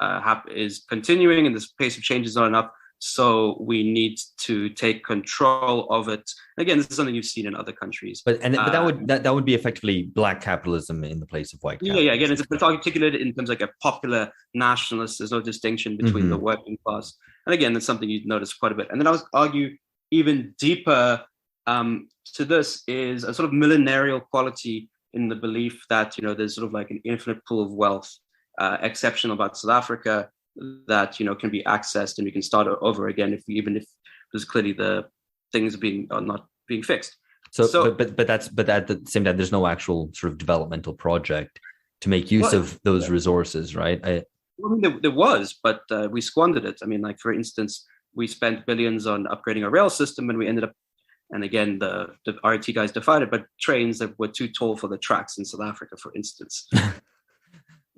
continuing, and this pace of change is not enough. So we need to take control of it. Again, this is something you've seen in other countries. But that would be effectively black capitalism in the place of white capitalism. Yeah. Again, it's articulated in terms of like a popular nationalist. There's no distinction between the working class. And again, that's something you'd notice quite a bit. And then I would argue even deeper to this is a sort of millenarial quality in the belief that, there's sort of like an infinite pool of wealth, exceptional about South Africa, that can be accessed, and we can start over again even if there's clearly the things are not being fixed. So but at the same time, there's no actual sort of developmental project to make use of those resources, right? I mean, there was, but we squandered it. I mean, like for instance, we spent billions on upgrading our rail system, and we ended up, and again, the RET guys defied it, but trains that were too tall for the tracks in South Africa, for instance.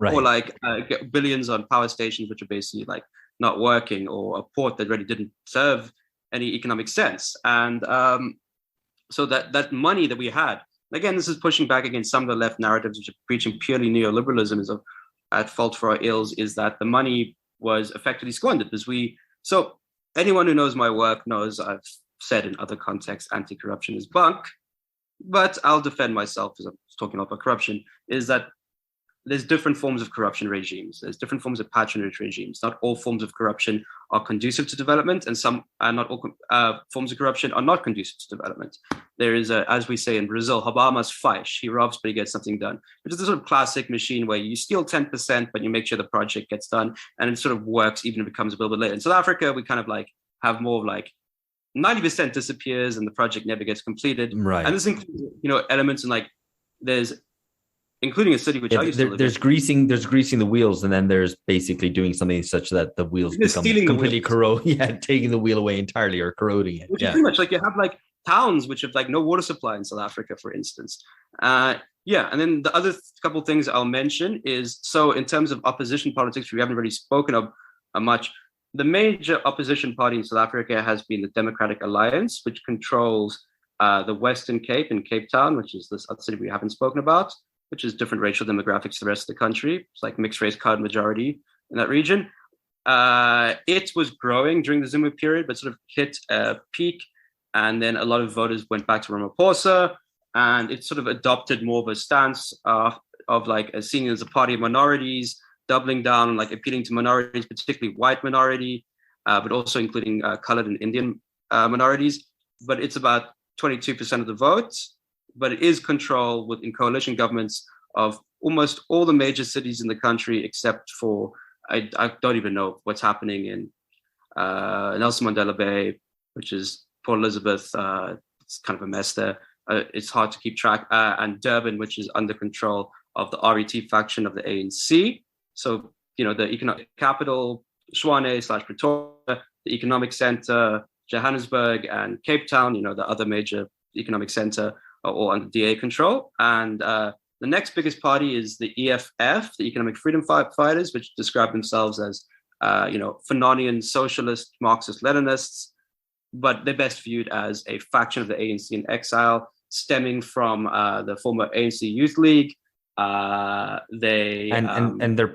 Right. Or like billions on power stations, which are basically like not working, or a port that really didn't serve any economic sense. And so that money that we had, again, this is pushing back against some of the left narratives, which are preaching purely neoliberalism is at fault for our ills, is that the money was effectively squandered. So anyone who knows my work knows I've said in other contexts, anti-corruption is bunk, but I'll defend myself as I'm talking about corruption, is that there's different forms of corruption regimes. There's different forms of patronage regimes. Not all forms of corruption are conducive to development, and not all forms of corruption are not conducive to development. There is, as we say in Brazil, Habermas faz. He robs, but he gets something done, which is the sort of classic machine where you steal 10%, but you make sure the project gets done, and it sort of works even if it becomes a little bit later. In South Africa, we kind of like have more of like 90% disappears and the project never gets completed. Right. And this includes, elements in like there's, including a city which I used to live in. There's greasing the wheels, and then there's basically doing something such that the wheels become completely corrode. Yeah, taking the wheel away entirely or corroding it. Which is pretty much like you have like towns which have like no water supply in South Africa, for instance. And then the other couple of things I'll mention is, so in terms of opposition politics, we haven't really spoken of much. The major opposition party in South Africa has been the Democratic Alliance, which controls the Western Cape and Cape Town, which is this other city we haven't spoken about, which is different racial demographics to the rest of the country. It's like mixed race colored majority in that region. It was growing during the Zuma period, but sort of hit a peak. And then a lot of voters went back to Ramaphosa, and it sort of adopted more of a stance of like seeing it as a party of minorities, doubling down on like appealing to minorities, particularly white minority, but also including colored and Indian minorities. But it's about 22% of the votes. But it is controlled in coalition governments of almost all the major cities in the country, except for, I don't even know what's happening in Nelson Mandela Bay, which is Port Elizabeth. It's kind of a mess there. it's hard to keep track, and Durban, which is under control of the RET faction of the ANC. So, the economic capital, Tshwane/Pretoria, the economic center, Johannesburg, and Cape Town, the other major economic center, are all under DA control. And the next biggest party is the EFF, the Economic Freedom Fighters, which describe themselves as, Fanonian socialist, Marxist-Leninists, but they're best viewed as a faction of the ANC in exile, stemming from the former ANC Youth League. Their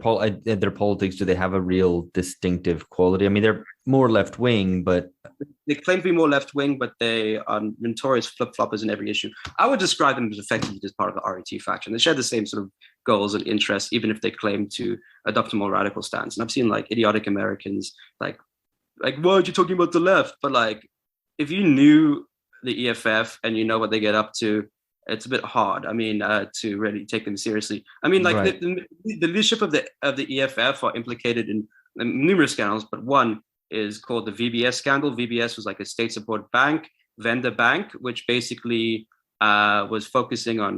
politics, do they have a real distinctive quality? I mean, they're more left wing, but they claim to be more left wing, but they are notorious flip floppers in every issue. I would describe them as effectively as part of the RET faction. They share the same sort of goals and interests, even if they claim to adopt a more radical stance. And I've seen idiotic Americans like, why are you talking about the left? But if you knew the EFF and you know what they get up to, it's a bit hard. I mean, to really take them seriously. I mean, right. the leadership of the EFF are implicated in numerous scandals, but one is called the VBS scandal. VBS was a state-supported vendor bank, which basically was focusing on,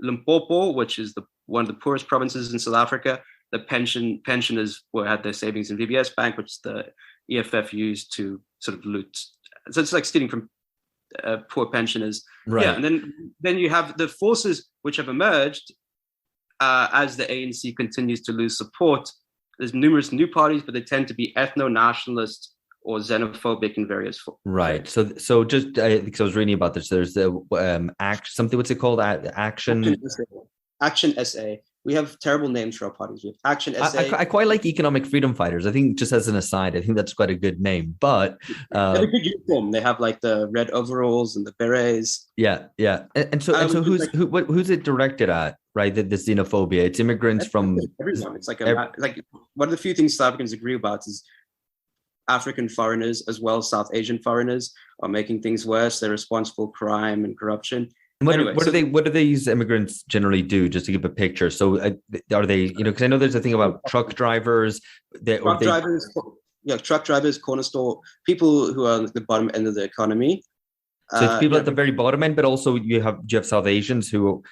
Limpopo, which is one of the poorest provinces in South Africa. The pensioners had their savings in VBS Bank, which the EFF used to sort of loot. So it's like stealing from poor pensioners. Right. Yeah, and then you have the forces which have emerged as the ANC continues to lose support. There's numerous new parties, but they tend to be ethno-nationalist or xenophobic in various forms. Right. So just because I was reading about this, there's the something. What's it called? Action SA. We have terrible names for our parties. We have Action SA. I quite like Economic Freedom Fighters. I think, just as an aside, I think that's quite a good name. But they have a good uniform. They have the red overalls and the berets. Yeah. And so who's it directed at? Right, the xenophobia. It's immigrants from everyone. It's one of the few things South Africans agree about is African foreigners as well as South Asian foreigners are making things worse. They're responsible for crime and corruption. What do these immigrants generally do? Just to give a picture. So are they, because I know there's a thing about truck drivers. Truck drivers, corner store, people who are at the bottom end of the economy. So it's people at the very bottom end, but also do you have South Asians who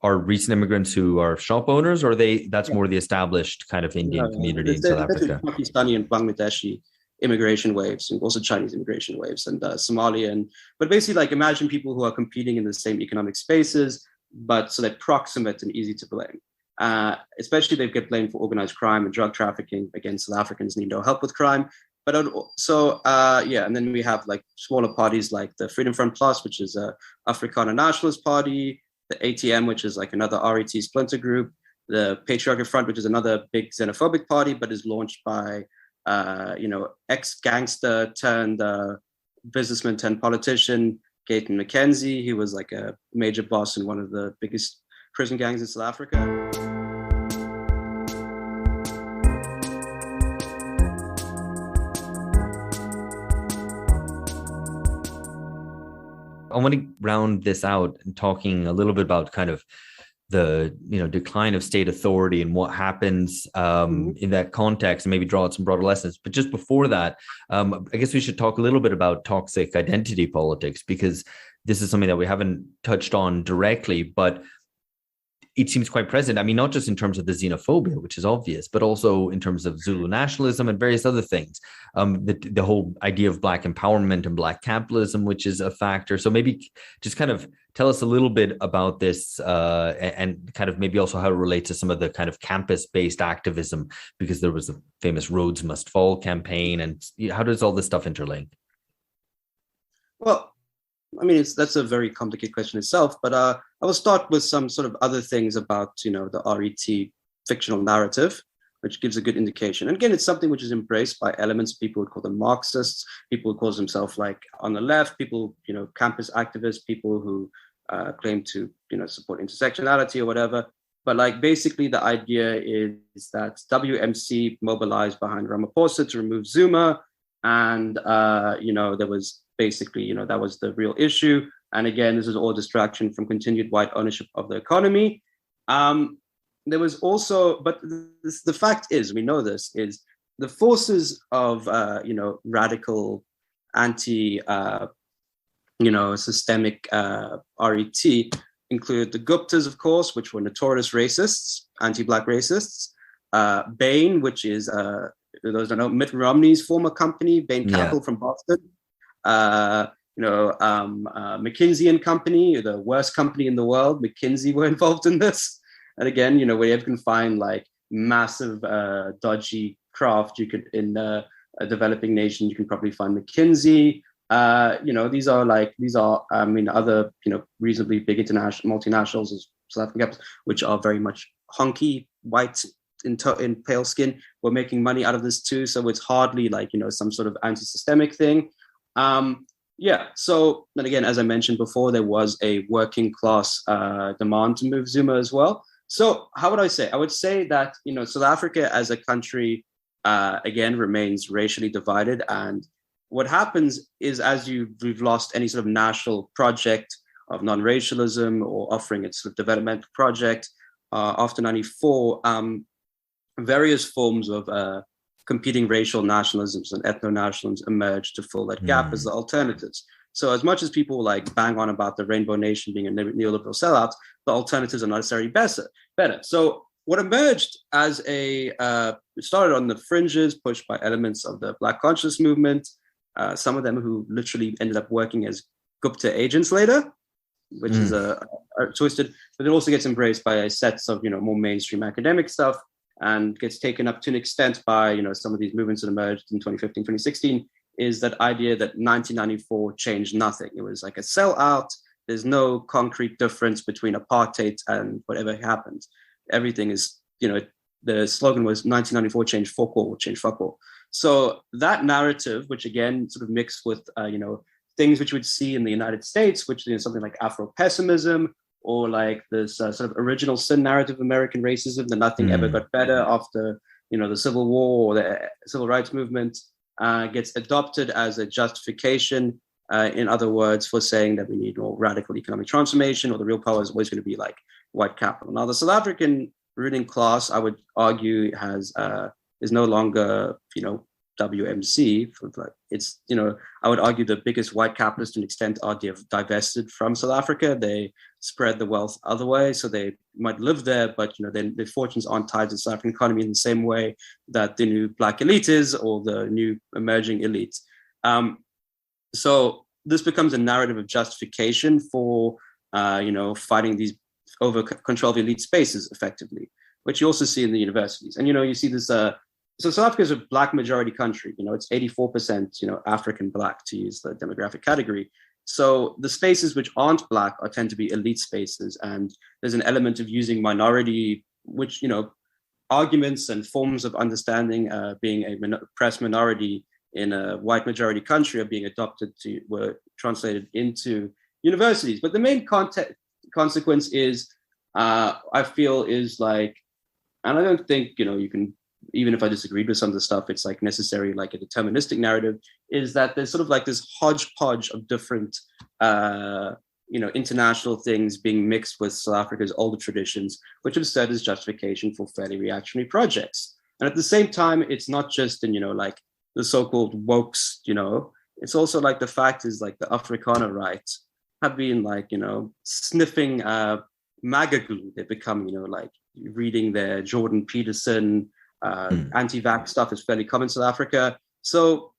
are recent immigrants who are shop owners, or that's more the established kind of Indian community in South Africa? Pakistani and Bangladeshi immigration waves, and also Chinese immigration waves, and Somalian. But basically, imagine people who are competing in the same economic spaces, but so they're proximate and easy to blame. Especially they get blamed for organized crime and drug trafficking. Again, South Africans need no help with crime. But and then we have smaller parties like the Freedom Front Plus, which is a Afrikaner nationalist party, the ATM, which is another RET splinter group, the Patriarchal Front, which is another big xenophobic party, but is launched by ex-gangster turned businessman turned politician Gayton McKenzie. He was a major boss in one of the biggest prison gangs in South Africa. I want to round this out and talking a little bit about kind of the decline of state authority and what happens in that context, and maybe draw out some broader lessons. But just before that, I guess we should talk a little bit about toxic identity politics, because this is something that we haven't touched on directly, but it seems quite present. I mean, not just in terms of the xenophobia, which is obvious, but also in terms of Zulu nationalism and various other things. The whole idea of Black empowerment and Black capitalism, which is a factor. So maybe just kind of tell us a little bit about this and kind of maybe also how it relates to some of the kind of campus-based activism, because there was the famous Rhodes Must Fall campaign. And how does all this stuff interlink? Well, I mean, that's a very complicated question itself, but I will start with some sort of other things about, the RET fictional narrative, which gives a good indication. And again, it's something which is embraced by elements. People would call them Marxists, people who call themselves on the left, people, campus activists, people who claim to, support intersectionality or whatever. But basically the idea is that WMC mobilized behind Ramaphosa to remove Zuma. And, there was basically, that was the real issue. And again, this is all distraction from continued white ownership of the economy. There was also, but the fact is, we know this, is the forces of, radical systemic RET include the Guptas, of course, which were notorious racists, anti-Black racists. Bain, which is, those don't know, Mitt Romney's former company, Bain Capital from Boston. McKinsey and Company, the worst company in the world. McKinsey were involved in this. And again, where you can find like massive dodgy craft, you could in a developing nation, you can probably find McKinsey. These are other reasonably big international multinationals as South African capitals, which are very much honky, white, in pale skin. We're making money out of this too, so it's hardly like some sort of anti-systemic thing. So then again, as I mentioned before, there was a working class demand to move Zuma as well. So how would I say? I would say that South Africa as a country again remains racially divided, and what happens is as we've lost any sort of national project of non-racialism or offering its sort of developmental project after 94, various forms of competing racial nationalisms and ethno-nationalisms emerged to fill that gap as the alternatives. So as much as people like bang on about the Rainbow Nation being a neoliberal sellout, the alternatives are not necessarily better. So what emerged as it started on the fringes, pushed by elements of the Black conscious movement, some of them who literally ended up working as Gupta agents later, which is twisted, but it also gets embraced by sets of more mainstream academic stuff, and gets taken up to an extent by some of these movements that emerged in 2015, 2016, is that idea that 1994 changed nothing. It was like a sellout. There's no concrete difference between apartheid and whatever happened. Everything is, the slogan was 1994 changed fuck all, change fuck all. So that narrative, which again sort of mixed with things which you would see in the United States, which is something like Afro-pessimism, or like this sort of original sin narrative of American racism, that nothing ever got better after the Civil War or the Civil Rights Movement, gets adopted as a justification, in other words, for saying that we need more radical economic transformation, or the real power is always going to be like white capital. Now, the South African ruling class, I would argue, is no longer WMC. It's I would argue the biggest white capitalists to an extent are divested from South Africa. They spread the wealth other way, so they might live there, but then their fortunes aren't tied to the South African economy in the same way that the new Black elite is, or the new emerging elite. So this becomes a narrative of justification for fighting these over control of elite spaces effectively, which you also see in the universities. And you see this. So South Africa is a Black majority country. It's 84% African Black, to use the demographic category. So the spaces which aren't Black tend to be elite spaces, and there's an element of using minority, which arguments and forms of understanding being a oppressed minority in a white majority country are being were translated into universities. But the main consequence is, I feel, is like, and I don't think you can. Even if I disagreed with some of the stuff, it's like necessary, like a deterministic narrative, is that there's sort of like this hodgepodge of different, international things being mixed with South Africa's older traditions, which have served as justification for fairly reactionary projects. And at the same time, it's not just in, like the so-called wokes, it's also like the fact is like the Afrikaner right have been like, sniffing MAGA glue. They become, like reading their Jordan Peterson, anti-vax stuff is fairly common in South Africa. So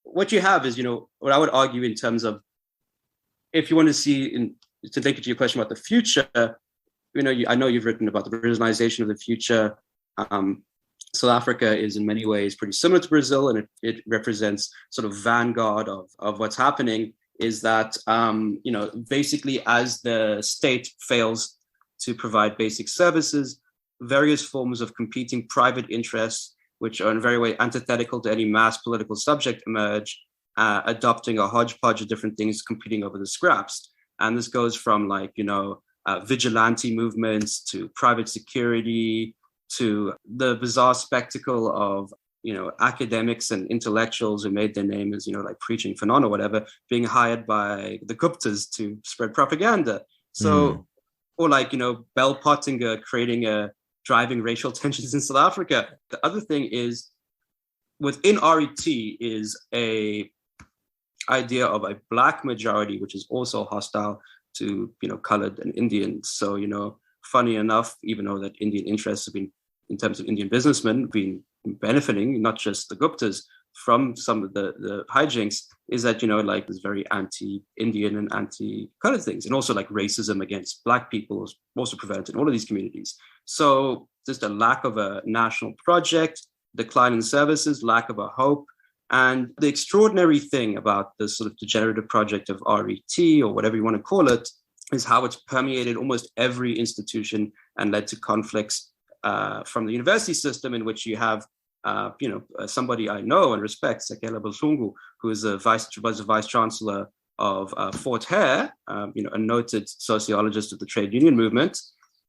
what you have is, what I would argue in terms of, if you want to see, to take it to your question about the future, I know you've written about the Brazilization of the future. South Africa is in many ways pretty similar to Brazil, and it represents sort of vanguard of what's happening, is that, basically as the state fails to provide basic services, various forms of competing private interests, which are in very way antithetical to any mass political subject, emerge, adopting a hodgepodge of different things, competing over the scraps. And this goes from like, vigilante movements to private security, to the bizarre spectacle of, academics and intellectuals who made their name as, like preaching Fanon or whatever, being hired by the Guptas to spread propaganda. So, or like, Bell Pottinger driving racial tensions in South Africa. The other thing is, within RET is a idea of a black majority, which is also hostile to, colored and Indians. So, funny enough, even though that Indian interests have been, in terms of Indian businessmen, been benefiting, not just the Guptas, from some of the hijinks, is that, there's very anti-Indian and anti-colored things. And also like racism against black people is also prevalent in all of these communities. So just a lack of a national project, decline in services, lack of a hope. And the extraordinary thing about this sort of degenerative project of RET, or whatever you want to call it, is how it's permeated almost every institution and led to conflicts from the university system, in which you have somebody I know and respect, Sekela Buhlungu, who is was a vice chancellor of Fort Hare, a noted sociologist of the trade union movement,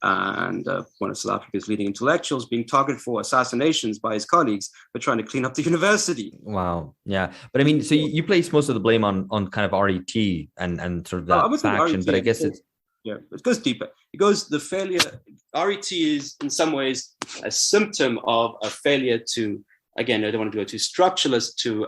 and one of South Africa's leading intellectuals, being targeted for assassinations by his colleagues for trying to clean up the university. Wow. Yeah. But I mean, so you place most of the blame on kind of RET and sort of that faction, but I guess it's... Yeah, it goes deeper. It goes, the failure, RET is in some ways a symptom of a failure to, again, I don't want to go too structuralist, to,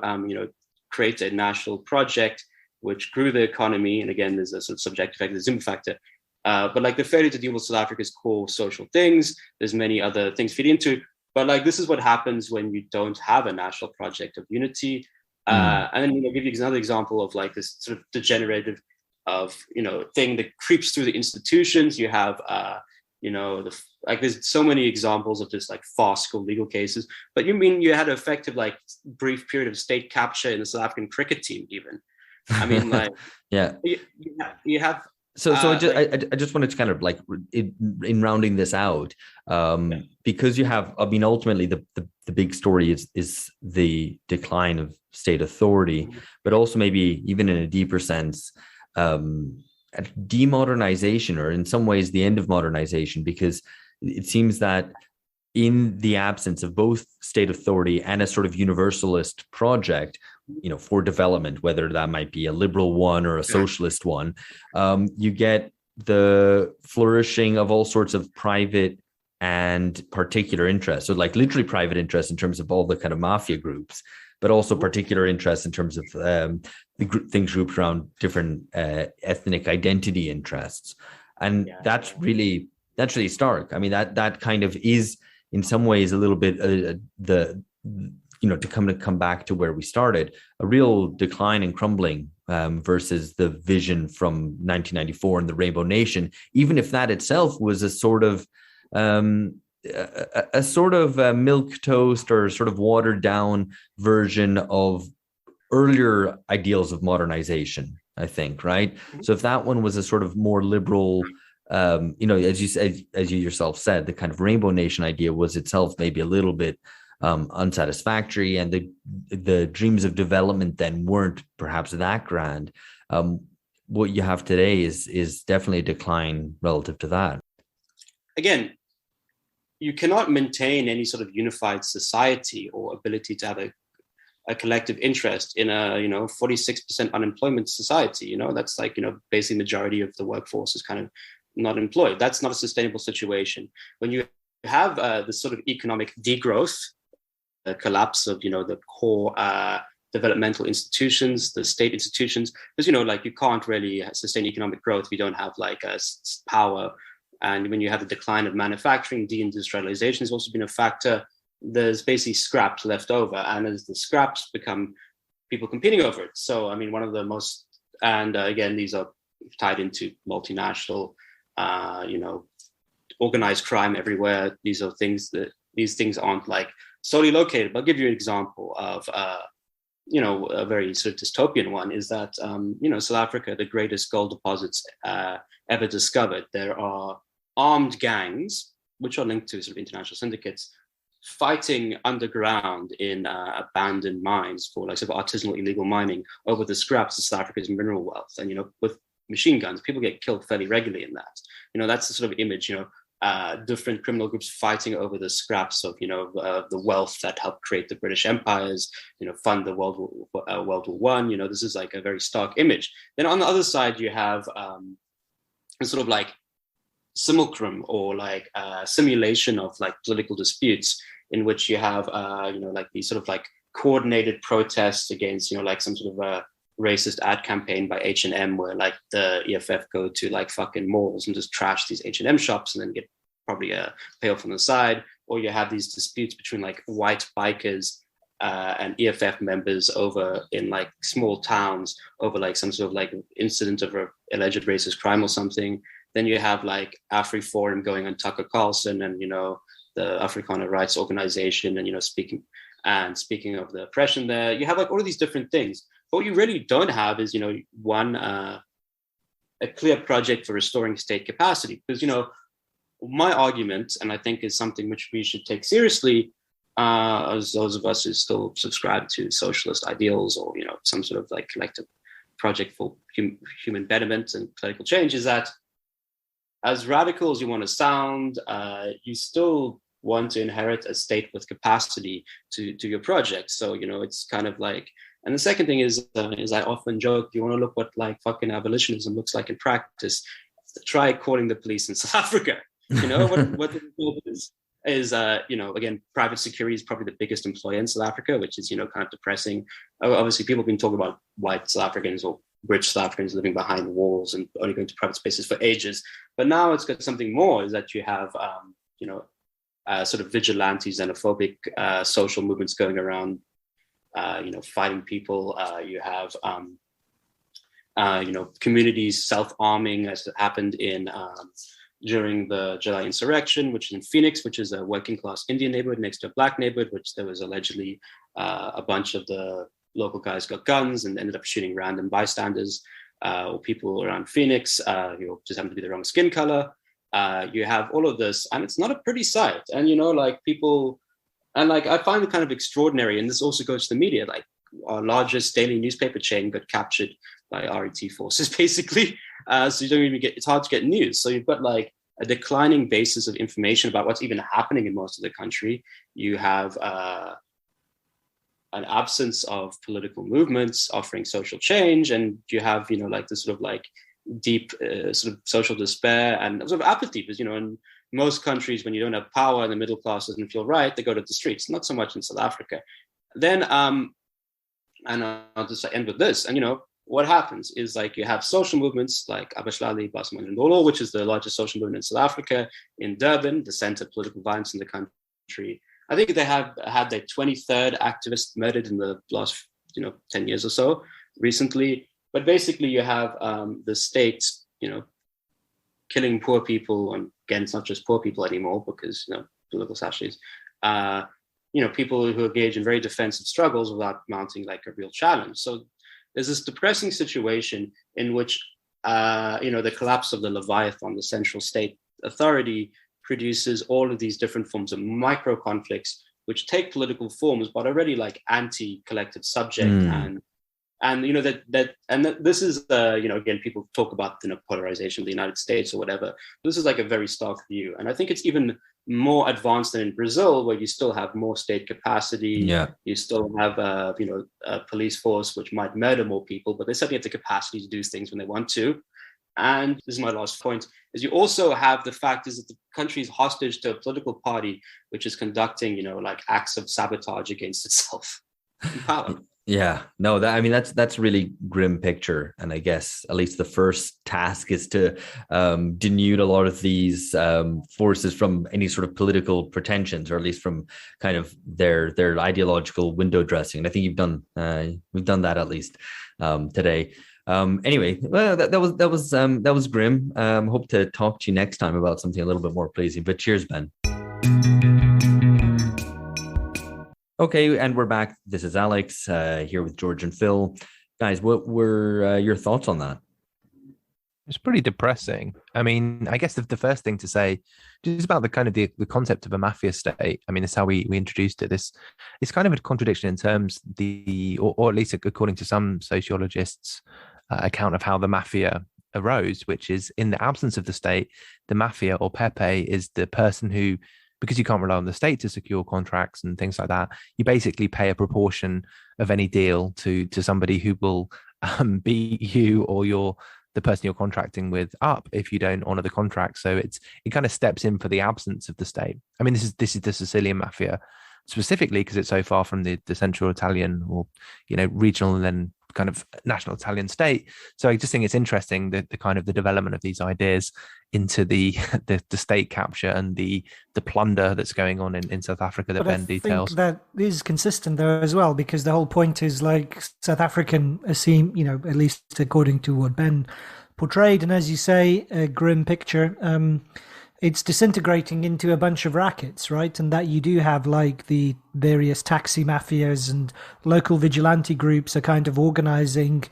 create a national project which grew the economy. And again, there's a sort of subjective factor, the Zim factor. But like the failure to deal with South Africa's core social things, there's many other things feed into. But like, this is what happens when you don't have a national project of unity. And then, give you another example of like this sort of degenerative of, thing that creeps through the institutions. You have, there's so many examples of this like farcical legal cases. But you had an effective like brief period of state capture in the South African cricket team, even. I mean, like, yeah, you have. So I just wanted to kind of like in rounding this out, because you have, I mean, ultimately the big story is the decline of state authority, but also maybe even in a deeper sense, demodernization, or in some ways the end of modernization, because it seems that in the absence of both state authority and a sort of universalist project, for development, whether that might be a liberal one or a socialist one, you get the flourishing of all sorts of private and particular interests. So like literally private interests in terms of all the kind of mafia groups, but also particular interests in terms of things grouped around different ethnic identity interests. And that's really stark. I mean, that kind of is in some ways a little bit to come back to where we started, a real decline and crumbling versus the vision from 1994 and the Rainbow Nation, even if that itself was a sort of milk toast or sort of watered down version of earlier ideals of modernization, I think, right? So if that one was a sort of more liberal, as you yourself said, the kind of Rainbow Nation idea was itself maybe a little bit unsatisfactory, and the dreams of development then weren't perhaps that grand. What you have today is definitely a decline relative to that. Again, you cannot maintain any sort of unified society or ability to have a collective interest in a 46% unemployment society. That's like basically majority of the workforce is kind of not employed. That's not a sustainable situation. When you have this sort of economic degrowth, the collapse of the core developmental institutions, the state institutions, because you can't really sustain economic growth if you don't have like a power. And when you have the decline of manufacturing, deindustrialization has also been a factor. There's basically scraps left over, and as the scraps become people competing over it. So I mean, one of the most, and again, these are tied into multinational, organized crime everywhere. These are things aren't like solely located. But I'll give you an example of, a very sort of dystopian one is that, South Africa, the greatest gold deposits ever discovered. There are armed gangs, which are linked to sort of international syndicates, fighting underground in abandoned mines for like sort of artisanal illegal mining over the scraps of South Africa's mineral wealth. And, with machine guns, people get killed fairly regularly in that. That's the sort of image, different criminal groups fighting over the scraps of, the wealth that helped create the British empires, fund the World War I. This is like a very stark image. Then on the other side, you have a sort of like simulacrum or like simulation of like political disputes in which you have, like these sort of like coordinated protests against, like some sort of racist ad campaign by H&M where like the EFF go to like fucking malls and just trash these H&M shops and then get probably a payoff on the side. Or you have these disputes between like white bikers and EFF members over in like small towns over like some sort of like incident of alleged racist crime or something. Then you have like AfriForum going on Tucker Carlson and, you know, the Afrikaner Rights Organization and, you know, speaking of the oppression there. You have like all of these different things. But what you really don't have is, you know, one, a clear project for restoring state capacity. Because, you know, my argument, and I think is something which we should take seriously, as those of us who still subscribe to socialist ideals or, you know, some sort of like collective project for human betterment and political change, is that as radical as you want to sound, you still want to inherit a state with capacity to your project. So, you know, it's kind of like, and the second thing is I often joke, you want to look what like fucking abolitionism looks like in practice, try calling the police in South Africa. You know, what is you know, again, private security is probably the biggest employer in South Africa, which is, you know, kind of depressing. Obviously, people have been talking about white South Africans or rich South Africans living behind walls and only going to private spaces for ages. But now it's got something more, is that you have, you know, sort of vigilante, xenophobic social movements going around, you know, fighting people. You have, you know, communities self-arming, as happened in during the July insurrection, which is in Phoenix, which is a working class Indian neighborhood next to a black neighborhood, which there was allegedly a bunch of the local guys got guns and ended up shooting random bystanders or people around Phoenix who just happened to be the wrong skin color. You have all of this, and it's not a pretty sight. And, you know, like people, and like I find it kind of extraordinary, and this also goes to the media, like our largest daily newspaper chain got captured by RET forces, basically. So you don't even it's hard to get news. So you've got like a declining basis of information about what's even happening in most of the country. You have an absence of political movements offering social change, and you have, you know, like this sort of like deep sort of social despair and sort of apathy, because, you know, in most countries, when you don't have power and the middle class doesn't feel right, they go to the streets. Not so much in South Africa. Then, and I'll just end with this, and, you know, what happens is like you have social movements like Abashlali Basamandolo, which is the largest social movement in South Africa, in Durban, the center of political violence in the country. I think they have had their 23rd activist murdered in the last, you know, 10 years or so recently. But basically you have the state, you know, killing poor people. And again, it's not just poor people anymore because, you know, political sachets, you know, people who engage in very defensive struggles without mounting like a real challenge. So there's this depressing situation in which, you know, the collapse of the Leviathan, the central state authority, produces all of these different forms of micro conflicts, which take political forms, but already like anti-collective subject. And you know, this is, you know, again, people talk about, you know, polarization of the United States or whatever. This is like a very stark view. And I think it's even more advanced than in Brazil, where you still have more state capacity. Yeah. You still have, you know, a police force which might murder more people, but they certainly have the capacity to do things when they want to. And this is my last point, is you also have the fact is that the country is hostage to a political party which is conducting, you know, like acts of sabotage against itself in power. Yeah, no, that's a really grim picture. And I guess at least the first task is to denude a lot of these forces from any sort of political pretensions, or at least from kind of their ideological window dressing. And I think we've done that at least today. Anyway, well, that was grim. Hope to talk to you next time about something a little bit more pleasing. But cheers, Ben. Okay, and we're back. This is Alex here with George and Phil. Guys, what were your thoughts on that? It's pretty depressing. I mean, I guess the first thing to say is about the kind of the concept of a mafia state. I mean, it's how we introduced it. This is kind of a contradiction in terms or at least according to some sociologists' account of how the mafia arose, which is in the absence of the state, the mafia or Pepe is the person who, because you can't rely on the state to secure contracts and things like that, you basically pay a proportion of any deal to somebody who will beat you or the person you're contracting with up if you don't honor the contract. So it kind of steps in for the absence of the state. I mean, this is the Sicilian mafia specifically because it's so far from the central Italian or, you know, regional and then kind of national Italian state. So I just think it's interesting that the kind of the development of these ideas into the state capture and the plunder that's going on in South Africa that Ben details. I think that is consistent though as well, because the whole point is like South African seem, at least according to what Ben portrayed, and as you say, a grim picture. It's disintegrating into a bunch of rackets, right? And that you do have like the various taxi mafias and local vigilante groups are kind of organizing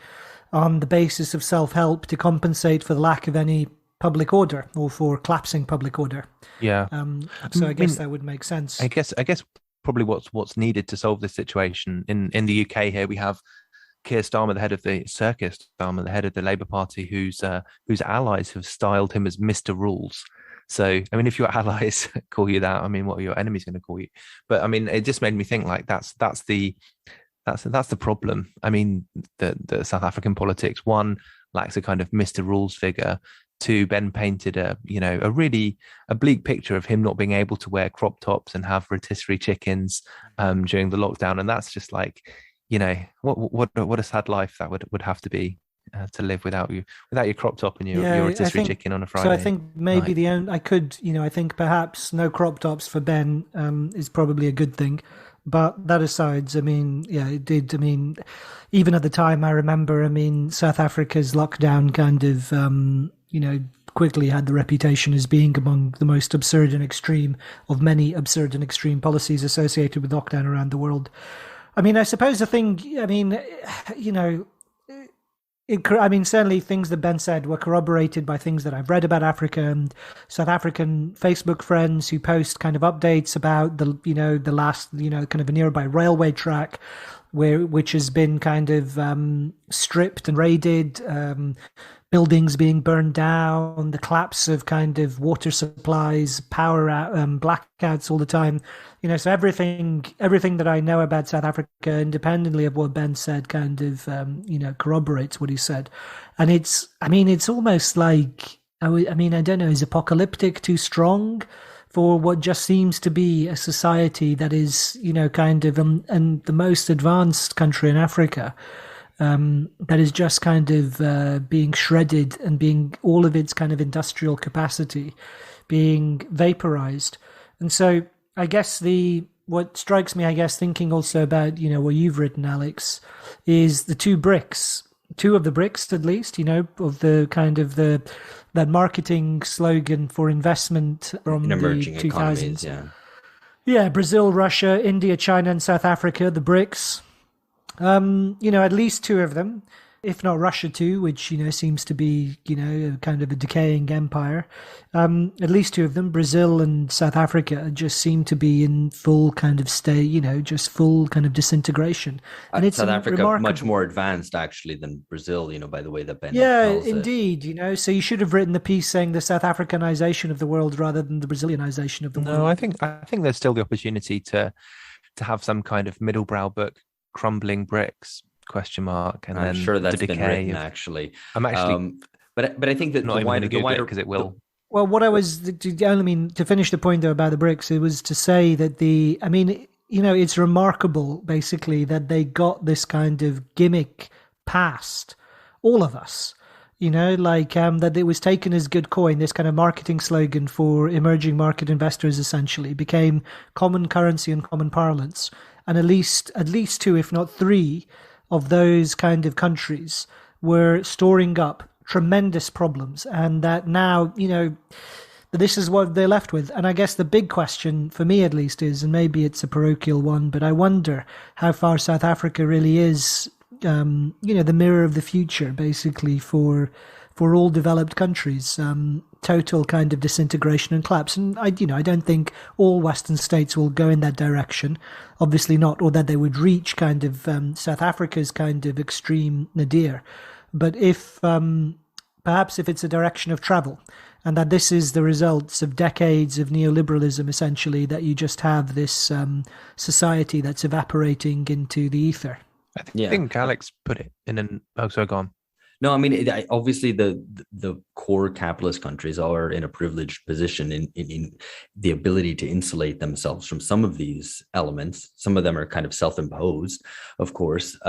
on the basis of self-help to compensate for the lack of any public order or for collapsing public order. Yeah. So I guess that would make sense. I guess probably what's needed to solve this situation in the UK here, we have Keir Starmer, the head of the Labour Party, whose allies have styled him as Mr. Rules. So, I mean, if your allies call you that, I mean, what are your enemies going to call you? But I mean, it just made me think like that's the problem. I mean, the South African politics, one, lacks a kind of Mr. Rules figure. Two, Ben painted a really bleak picture of him not being able to wear crop tops and have rotisserie chickens during the lockdown, and that's just like, what a sad life that would have to be. To live without your crop top and your rotisserie chicken on a Friday. So I think maybe I think perhaps no crop tops for Ben is probably a good thing. But that aside, I mean, it did. I mean, even at the time, I remember, South Africa's lockdown kind of, quickly had the reputation as being among the most absurd and extreme of many absurd and extreme policies associated with lockdown around the world. I mean, I suppose the thing, certainly things that Ben said were corroborated by things that I've read about Africa and South African Facebook friends who post kind of updates about the last, kind of a nearby railway track which has been kind of stripped and raided, buildings being burned down, the collapse of kind of water supplies, power out, blackouts all the time. So everything that I know about South Africa, independently of what Ben said, kind of, corroborates what he said. And it's almost like, I don't know, is apocalyptic too strong for what just seems to be a society that is, kind of, and the most advanced country in Africa, that is just kind of being shredded and being all of its kind of industrial capacity being vaporized. And so I guess what strikes me, thinking also about, what you've written, Alex, is the two of the BRICS, at least, of the kind of that marketing slogan for investment from in emerging the 2000s. Economies, Yeah, Brazil, Russia, India, China, and South Africa, the BRICS. At least two of them, if not Russia too, which, seems to be, kind of a decaying empire. At least two of them, Brazil and South Africa, just seem to be in full kind of state, just full kind of disintegration. And it's South Africa much more advanced actually than Brazil, by the way that Ben tells indeed, so you should have written the piece saying the South Africanization of the world rather than the Brazilianization of the world. No, I think there's still the opportunity to have some kind of middle brow book, Crumbling Bricks ? And I'm then sure that's the been decay written actually. I'm actually, but I think that not the wider because it will. Well, what I was to finish the point though about the BRICS, it was to say that it's remarkable basically that they got this kind of gimmick past all of us. That it was taken as good coin. This kind of marketing slogan for emerging market investors essentially became common currency and common parlance. And at least two, if not three, of those kind of countries were storing up tremendous problems, and that now, this is what they're left with. And I guess the big question for me, at least, is, and maybe it's a parochial one, but I wonder how far South Africa really is, the mirror of the future, basically, for all developed countries. Total kind of disintegration and collapse. And I don't think all Western states will go in that direction, obviously not, or that they would reach kind of South Africa's kind of extreme nadir. But if perhaps if it's a direction of travel, and that this is the results of decades of neoliberalism, essentially, that you just have this society that's evaporating into the ether. I think Alex put it in an. Oh, sorry, go on. No, obviously the core capitalist countries are in a privileged position in the ability to insulate themselves from some of these elements. Some of them are kind of self-imposed, of course.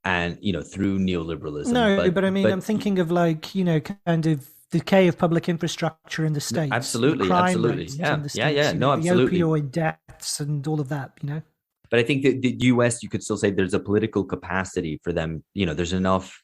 and through neoliberalism. No, but I mean, I'm thinking of kind of decay of public infrastructure in the States. Absolutely, the crime absolutely. rates Yeah, in the States, yeah. No, the absolutely. opioid deaths and all of that, But I think that the US, you could still say there's a political capacity for them. There's enough.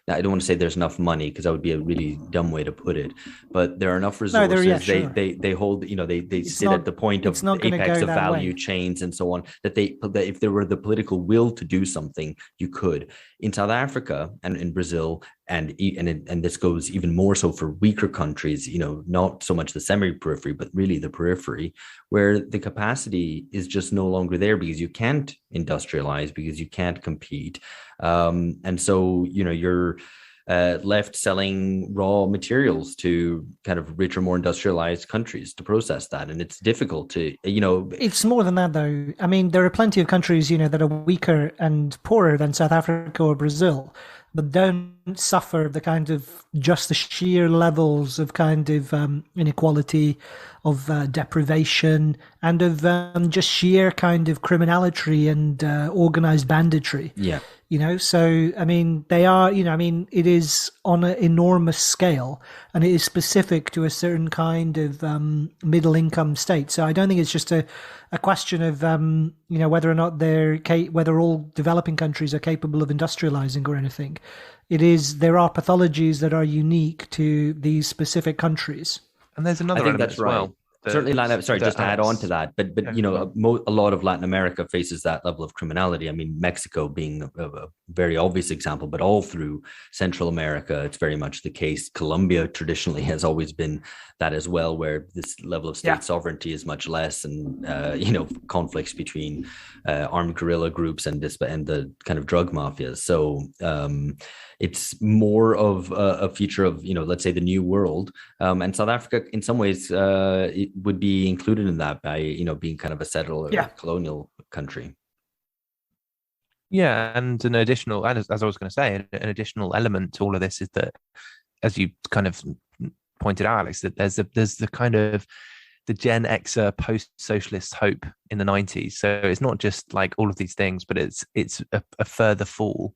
I don't want to say there's enough money, because that would be a really dumb way to put it. But there are enough resources. Sure. They hold. They sit at the point of the apex of value chains and so on. That if there were the political will to do something, you could. In South Africa and in Brazil, and this goes even more so for weaker countries. Not so much the semi-periphery, but really the periphery, where the capacity is just no longer there because you can't industrialize, because you can't compete. And so, you're left selling raw materials to kind of richer, more industrialized countries to process that. And it's difficult to, It's more than that, though. I mean, there are plenty of countries, that are weaker and poorer than South Africa or Brazil, but don't suffer the sheer levels of kind of inequality, of deprivation, and of just sheer kind of criminality and organized banditry. Yeah. So, I mean, they are, it is on an enormous scale, and it is specific to a certain kind of middle income state. So I don't think it's just a question of, whether or not whether all developing countries are capable of industrializing or anything. There are pathologies that are unique to these specific countries. And there's another element as well. Certainly Latin. Sorry, just to add on to that, but a lot of Latin America faces that level of criminality. I mean, Mexico being a very obvious example, but all through Central America, it's very much the case. Colombia traditionally has always been that as well, where this level of state sovereignty is much less, and conflicts between armed guerrilla groups and the kind of drug mafias. So it's more of a feature of let's say the New World, and South Africa in some ways it would be included in that by being kind of a settler colonial country. Yeah, and an additional, as I was going to say, an additional element to all of this is that, as you kind of pointed out, Alex, that there's the kind of the Gen Xer post-socialist hope in the 90s. So it's not just like all of these things, but it's a further fall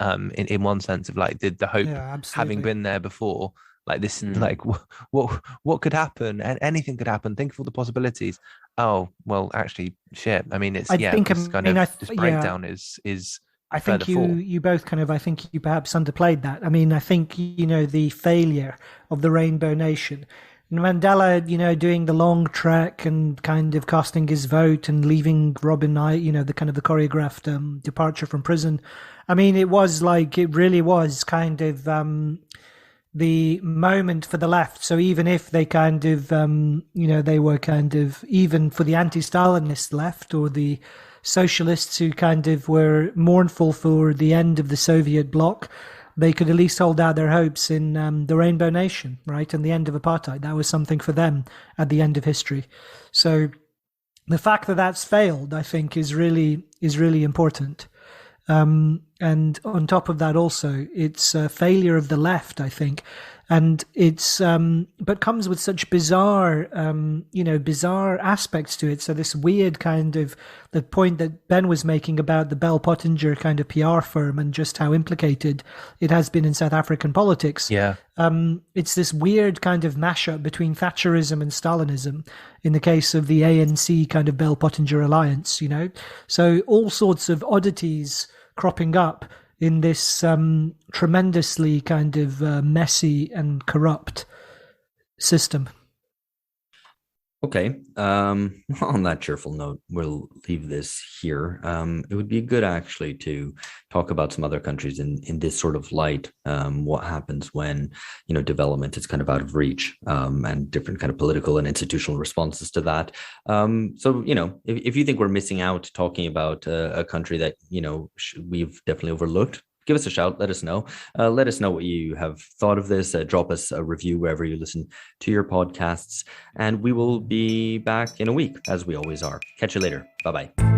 in one sense of like the hope having been there before. Like this, like what could happen? And anything could happen. Think of all the possibilities. Oh well, actually, shit. I mean, this breakdown is. I think you both kind of. I think you perhaps underplayed that. I mean, I think the failure of the Rainbow Nation, Mandela, doing the long trek and kind of casting his vote and leaving Robin Knight, the kind of the choreographed departure from prison. I mean, it really was kind of the moment for the left. So even if they kind of, they were kind of, even for the anti-Stalinist left or the socialists who kind of were mournful for the end of the Soviet bloc, they could at least hold out their hopes in the Rainbow Nation, right? And the end of apartheid. That was something for them at the end of history. So the fact that that's failed, I think, is really important. And on top of that, also, it's a failure of the left, I think. And it's, but comes with such bizarre aspects to it. So this weird kind of, the point that Ben was making about the Bell Pottinger kind of PR firm and just how implicated it has been in South African politics. Yeah. It's this weird kind of mashup between Thatcherism and Stalinism in the case of the ANC kind of Bell Pottinger alliance, So all sorts of oddities cropping up in this tremendously kind of messy and corrupt system. Okay. On that cheerful note, we'll leave this here. It would be good actually to talk about some other countries in this sort of light. What happens when, development is kind of out of reach, and different kind of political and institutional responses to that. So, if you think we're missing out talking about a country that, we've definitely overlooked, give us a shout. Let us know. Let us know what you have thought of this. Drop us a review wherever you listen to your podcasts. And we will be back in a week, as we always are. Catch you later. Bye-bye.